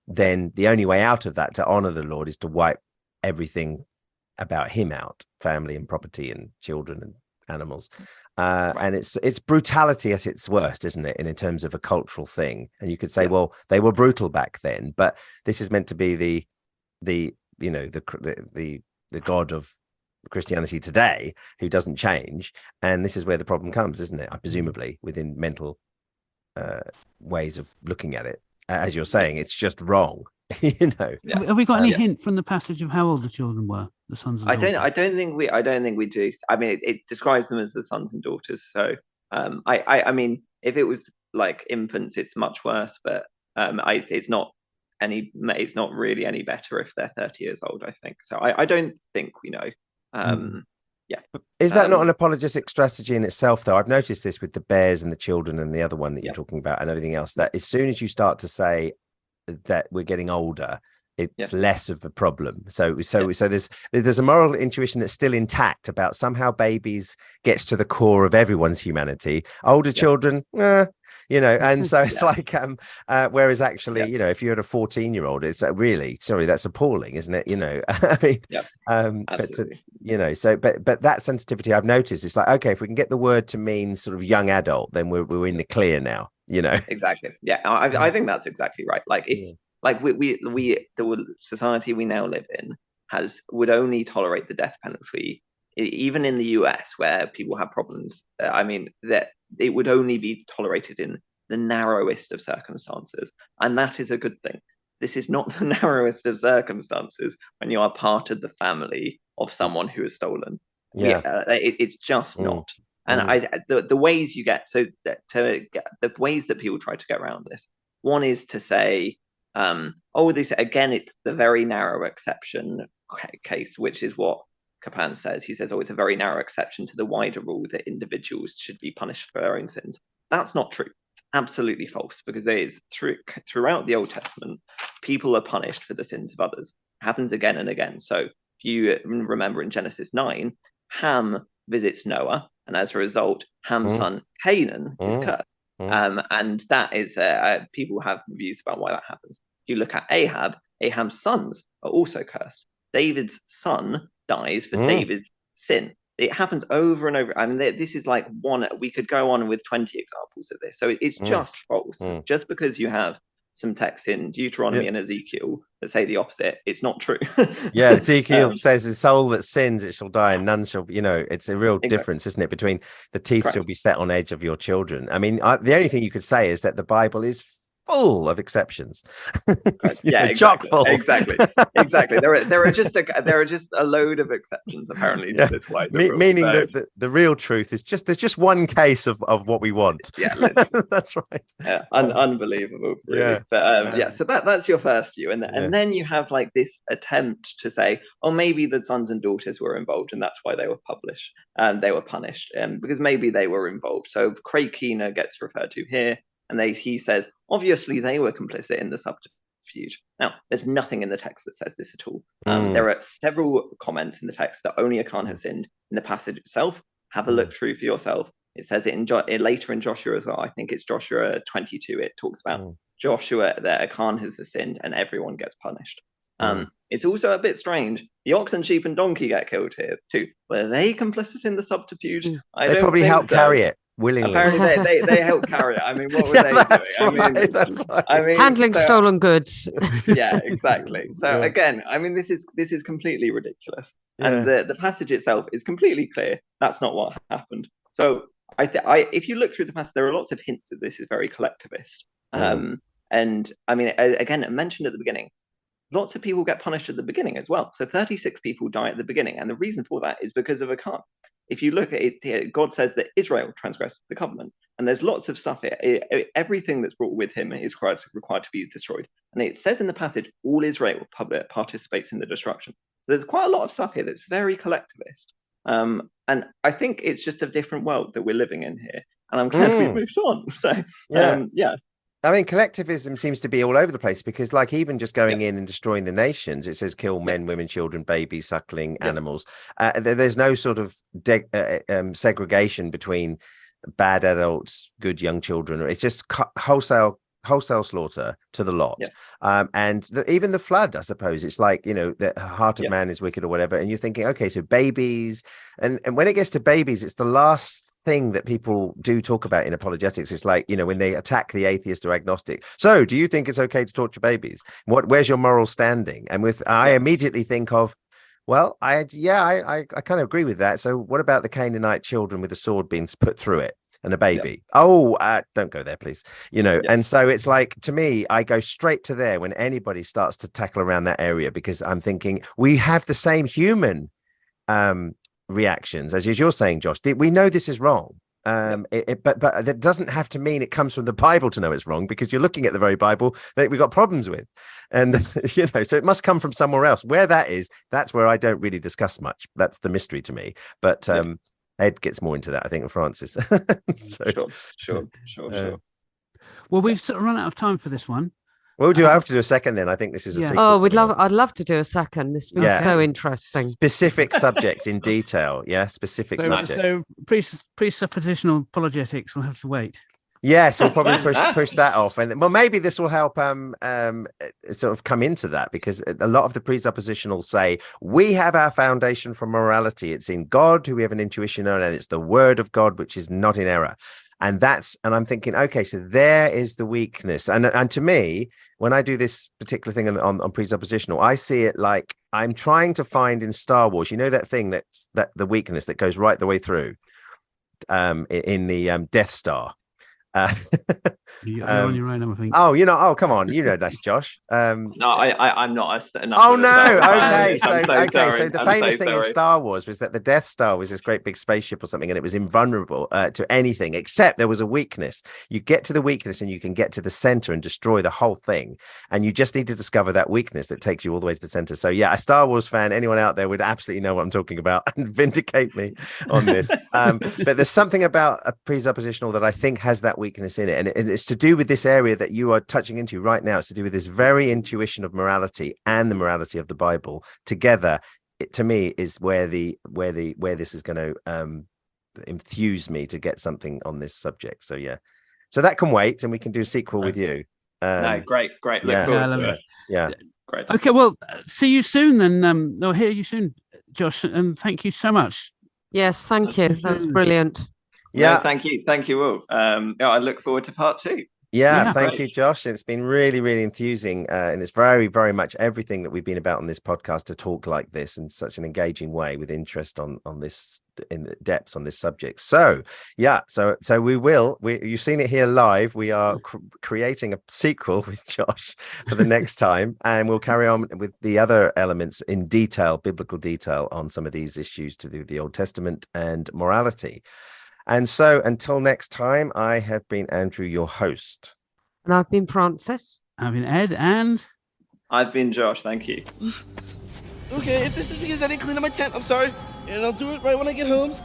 Speaker 2: then the only way out of that to honor the Lord is to wipe everything about him out, family and property and children and animals. And it's brutality at its worst, isn't it, in terms of a cultural thing? And you could say, well, they were brutal back then, but this is meant to be the God of Christianity today, who doesn't change. And this is where the problem comes, isn't it? Presumably within mental ways of looking at it. As you're saying, it's just wrong.
Speaker 3: Have we got any hint from the passage of how old the children were, the sons and daughters?
Speaker 1: I don't think we do. I mean, it describes them as the sons and daughters. So I mean, if it was like infants, it's much worse. But it's not really any better if they're 30 years old, I think. So I don't think we know.
Speaker 2: Is that not an apologetic strategy in itself, though? I've noticed this with the bears and the children and the other one that you're talking about and everything else, that as soon as you start to say that we're getting older, it's less of a problem. So there's a moral intuition that's still intact about somehow babies gets to the core of everyone's humanity. Older children, and so it's like whereas actually, if you had a 14-year-old, it's really, sorry, that's appalling, isn't it? I mean, but that sensitivity I've noticed, it's like, okay, if we can get the word to mean sort of young adult, then we're in the clear now.
Speaker 1: Exactly. I think that's exactly right. Like if the society we now live in would only tolerate the death penalty even in the US where people have problems, that it would only be tolerated in the narrowest of circumstances, and that is a good thing. This is not the narrowest of circumstances when you are part of the family of someone who has stolen. It's just not. And the ways you get the ways that people try to get around this. One is to say, this again, it's the very narrow exception case, which is what Kapan says. He says, it's a very narrow exception to the wider rule that individuals should be punished for their own sins. That's not true. It's absolutely false, because there is throughout the Old Testament, people are punished for the sins of others. It happens again and again. So if you remember in Genesis 9, Ham visits Noah, and as a result, Ham's son Canaan is cursed. And that is people have views about why that happens. If you look at Ahab's sons are also cursed. David's son dies for David's sin. It happens over and over. I mean, this is like one. We could go on with 20 examples of this. So it's just false. Just because you have some texts in Deuteronomy and Ezekiel that say the opposite, it's not true.
Speaker 2: Ezekiel says, the soul that sins, it shall die, and none shall, it's a real difference, isn't it, between the teeth shall be set on edge of your children. I mean, the only thing you could say is that the Bible is full of exceptions. Chock full.
Speaker 1: Exactly. There are just a load of exceptions apparently to this wider rule.
Speaker 2: Meaning that the real truth is there's just one case of what we want. That's right.
Speaker 1: Unbelievable. Really. But so that's your first view, and then you have like this attempt to say, maybe the sons and daughters were involved, and that's why they were published and they were punished, because maybe they were involved. So Craig Keener gets referred to here. And he says, obviously, they were complicit in the subterfuge. Now, there's nothing in the text that says this at all. There are several comments in the text that only Achan has sinned. In the passage itself, have a look through for yourself. It says it later in Joshua as well. I think it's Joshua 22. It talks about Joshua that Achan has sinned and everyone gets punished. It's also a bit strange. The ox and sheep and donkey get killed here too. Were they complicit in the subterfuge?
Speaker 2: They probably helped carry it. Willingly.
Speaker 1: Apparently they helped carry it. I mean, what were they doing?
Speaker 4: Handling stolen goods.
Speaker 1: Yeah, exactly. So again, I mean, this is completely ridiculous. And the passage itself is completely clear. That's not what happened. So if you look through the passage, there are lots of hints that this is very collectivist. And I mean, again, mentioned at the beginning, lots of people get punished at the beginning as well. So 36 people die at the beginning. And the reason for that is because of Achan. If you look at it here, God says that Israel transgressed the covenant. And there's lots of stuff here. Everything that's brought with him is required to be destroyed. And it says in the passage, all Israel participates in the destruction. So there's quite a lot of stuff here that's very collectivist. And I think it's just a different world that we're living in here. And I'm glad we've moved on. So,
Speaker 2: I mean, collectivism seems to be all over the place, because like even just going in and destroying the nations, it says kill men, women, children, babies, suckling animals. There's no sort of segregation between bad adults, good young children. It's just wholesale slaughter to the lot. And even the flood, I suppose, it's like, the heart of man is wicked or whatever. And you're thinking, okay, so babies, and when it gets to babies, it's the last thing that people do talk about in apologetics. It's like, when they attack the atheist or agnostic. So do you think it's okay to torture babies? Where's your moral standing? And I immediately think of, well, I kind of agree with that. So what about the Canaanite children with a sword being put through it and a baby? Don't go there, please. And so it's like, to me, I go straight to there when anybody starts to tackle around that area, because I'm thinking we have the same human reactions as you're saying, Josh. We know this is wrong, but that doesn't have to mean it comes from the Bible to know it's wrong, because you're looking at the very Bible that we've got problems with, and so it must come from somewhere else. Where that is, that's where I don't really discuss much. That's the mystery to me. But Ed gets more into that, I think, than Francis.
Speaker 1: Sure.
Speaker 3: Well, we've sort of run out of time for this one.
Speaker 2: We'll have to do a second then. I think this is a sequel.
Speaker 4: I'd love to do a second. This would be so interesting.
Speaker 2: Specific subjects in detail. Specific subjects.
Speaker 3: So presuppositional apologetics will have to wait.
Speaker 2: Yes, we'll probably push that off. And maybe this will help sort of come into that, because a lot of the presuppositional say we have our foundation for morality. It's in God who we have an intuition on, and it's the word of God which is not in error. And I'm thinking, okay, so there is the weakness. And to me, when I do this particular thing on presuppositional, I see it like I'm trying to find in Star Wars, that thing that the weakness that goes right the way through in the Death Star.
Speaker 3: You're on your own, I think.
Speaker 2: Oh, come on, that's Josh.
Speaker 1: No, I'm not.
Speaker 2: Oh no, okay. So the famous thing in Star Wars was that the Death Star was this great big spaceship or something, and it was invulnerable to anything except there was a weakness. You get to the weakness, and you can get to the center and destroy the whole thing. And you just need to discover that weakness that takes you all the way to the center. So yeah, a Star Wars fan, anyone out there would absolutely know what I'm talking about and vindicate me on this. But there's something about a presuppositional that I think has that weakness in it, and it's to do with this area that you are touching into right now. It's to do with this very intuition of morality and the morality of the Bible together. It, to me, is where this is going to enthuse me to get something on this subject. So yeah, so that can wait, and we can do a sequel with you.
Speaker 1: No, great. Look forward to it.
Speaker 2: Yeah,
Speaker 1: great.
Speaker 3: Okay, well, see you soon then. I'll hear you soon, Josh, and thank you so much.
Speaker 4: Yes, thank you. That was brilliant.
Speaker 1: Yeah, no, thank you all. I look forward to part 2.
Speaker 2: Yeah, thank you, Josh. It's been really, really enthusing, and it's very, very much everything that we've been about on this podcast, to talk like this in such an engaging way with interest on this in depth on this subject. So yeah, so you've seen it here live. We are creating a sequel with Josh for the next time, and we'll carry on with the other elements in detail, biblical detail, on some of these issues to do with the Old Testament and morality. And so until next time, I have been Andrew, your host.
Speaker 4: And I've been Francis.
Speaker 3: I've been Ed, and
Speaker 1: I've been Josh. Thank you.
Speaker 5: Okay, if this is because I didn't clean up my tent, I'm sorry. And I'll do it right when I get home.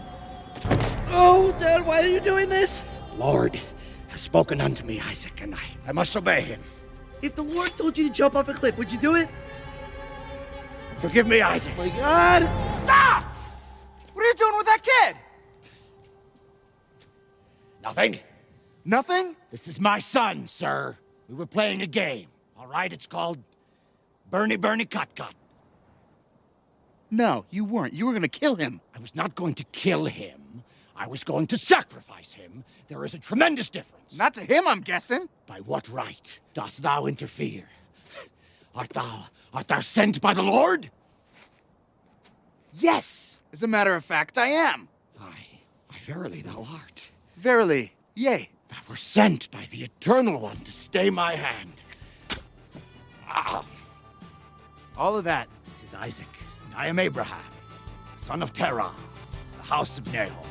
Speaker 5: Oh, Dad, why are you doing this?
Speaker 6: The Lord has spoken unto me, Isaac, and I must obey him.
Speaker 5: If the Lord told you to jump off a cliff, would you do it?
Speaker 6: Forgive me, Isaac.
Speaker 5: Oh my God!
Speaker 6: Stop! What are you doing with that kid? Nothing.
Speaker 5: Nothing?
Speaker 6: This is my son, sir. We were playing a game. All right, it's called Bernie Cut Cut.
Speaker 5: No, you weren't. You were going to kill him.
Speaker 6: I was not going to kill him. I was going to sacrifice him. There is a tremendous difference.
Speaker 5: Not to him, I'm guessing.
Speaker 6: By what right dost thou interfere? Art thou sent by the Lord?
Speaker 5: Yes. As a matter of fact, I am.
Speaker 6: I verily thou art.
Speaker 5: Verily, yea.
Speaker 6: Thou were sent by the Eternal One to stay my hand.
Speaker 5: All of that.
Speaker 6: This is Isaac, and I am Abraham, son of Terah, the house of Nahor.